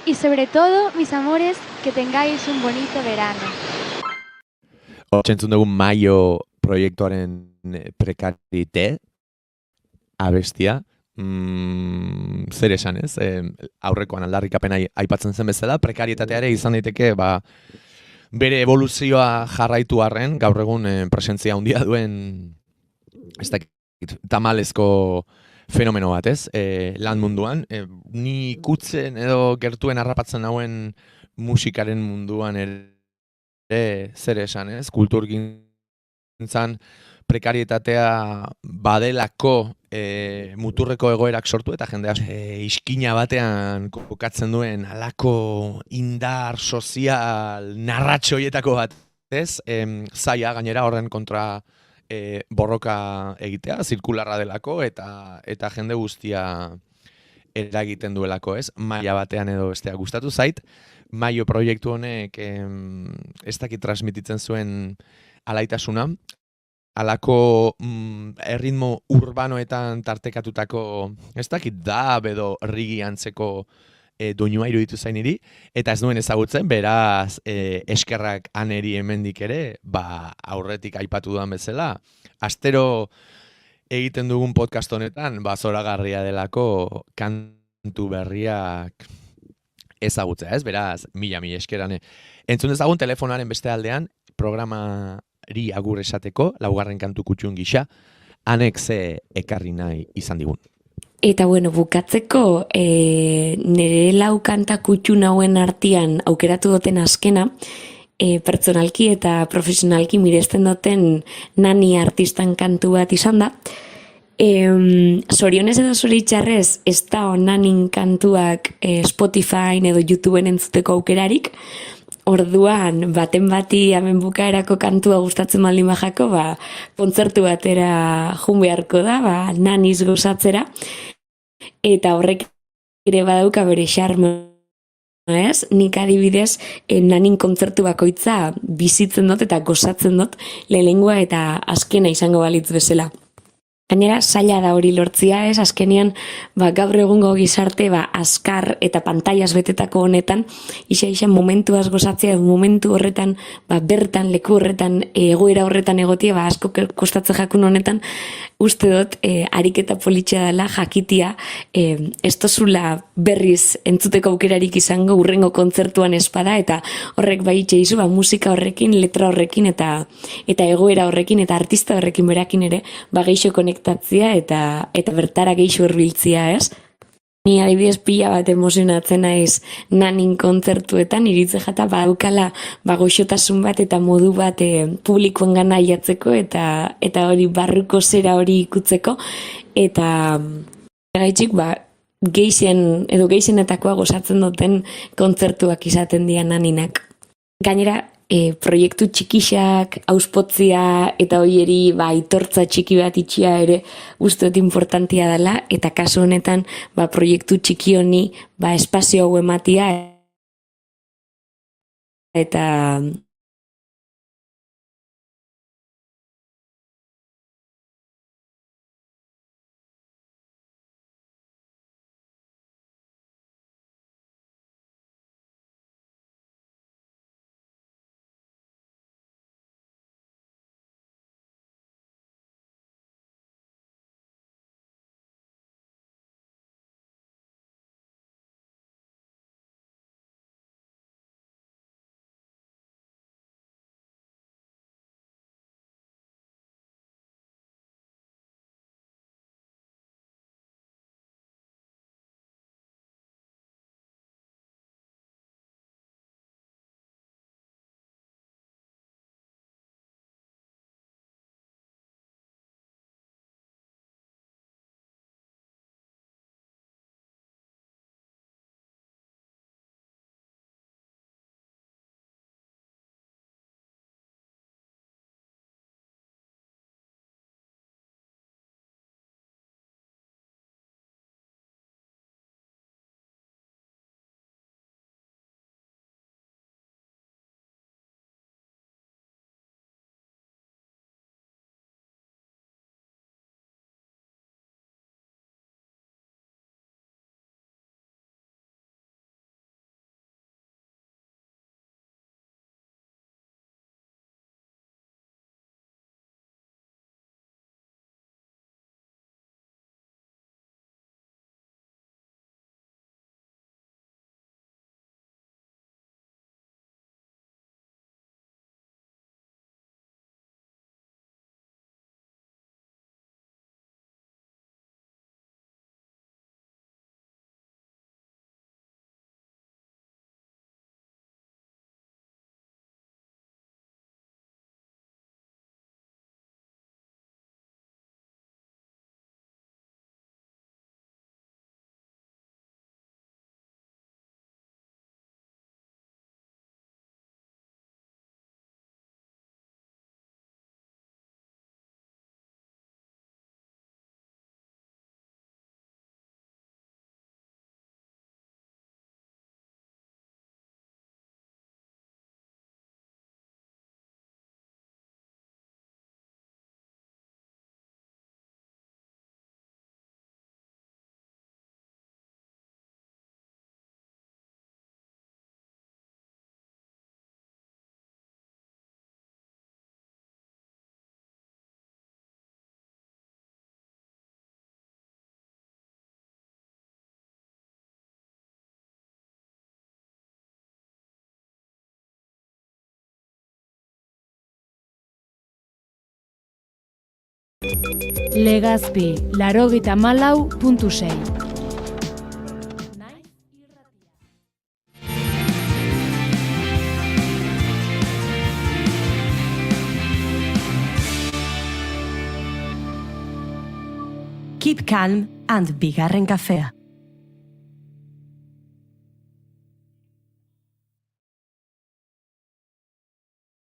Y sobre todo, mis amores, que tengáis un bonito verano. Txentzun dugu Maio proiektuaren prekarite abestia. Zer esan ez? Aurrekoan aldarrikapena aipatzen zen bezala, prekarietateare izan daiteke bere evoluzioa jarraitu arren, gaur egun presentzia handia duen tamalezko fenomeno bat, ez? Lan munduan. Ni kutzen edo gertuen harrapatzen nauen musikaren munduan zer esan, ez? Kulturgintzan prekarietatea badelako muturreko egoerak sortu eta jendea iskina batean kokatzen duen halako indar sozial narratxoietako bat, ez? Zaila gainera horren kontra borroka egitea, zirkularra delako eta jende guztia eragiten duelako, ez? Maila batean edo bestea gustatu zait. Maio proiektu honek ez dakit transmititzen zuen alaitasuna, alako erritmo urbanoetan tartekatutako, ez dakit da, edo rigi antzeko doinua iruditu zain iri, eta ez duen ezagutzen, beraz eskerrak aneri hemendik ere, aurretik aipatu duan bezala, astero egiten dugun podcast honetan, zoragarria delako kantu berriak ezagutzea, ez? Beraz, mila eskerane. Entzun dezagun telefonaren beste aldean, programari agur esateko, laugarren kantu kutxun gisa, anek ze ekarri nahi izan digun. Eta bueno, bukatzeko nire lau kanta kutxun hauen artean aukeratu duten azkena, pertsonalki eta profesionalki miresten duten nani artistan kantu bat izan da. Zorionez edo zoritxarrez ez da Nanin kantuak Spotify edo YouTubeen entzuteko aukerarik, orduan baten bati hemen bukaerako kantua gustatzen baldin bajako, kontzertu batera jun beharko da, Naniz gozatzera, eta horrek ere badauka bere xarma, ez? Nik adibidez Nanin kontzertu bakoitza bizitzen dut eta gozatzen dut lehenengoa eta azkena izango balitz bezala. Gainera, zaila da hori lortzia, ez? Azkenean, gaur egungo gizarte, azkar eta pantaiaz betetako honetan, isa momentuaz gozatzea, momentu horretan, bertan, leku horretan, egoera horretan egotia, asko kostatzen jakun honetan, uste dut, ariketa politxea dela, jakitia, ez tozula berriz entzuteko aukerarik izango urrengo kontzertuan espada, eta horrek itxeizu, musika horrekin, letra horrekin, eta egoera horrekin, eta artista horrekin berakin ere, geixo konektatzia eta bertara geixo hurbiltzia, ez? Ni adibidez pila bat emozionatzen naiz Nanin kontzertuetan, iritze jata badaukala goxotasun bat eta modu bat publikoen gana jatzeko eta hori barruko zera hori ikutzeko, eta gaitxik geixen edo geixenetakoa gozatzen duten kontzertuak izaten dira Naninak. Gainera, proiektu txikixak, auspotzia eta hoieri aitortza txiki bat itxia ere uste dut importantia dela, eta kasu honetan proiektu txiki honi espazio hau ematia eta Legazpi, 84.6. Keep calm and bigarren kafea.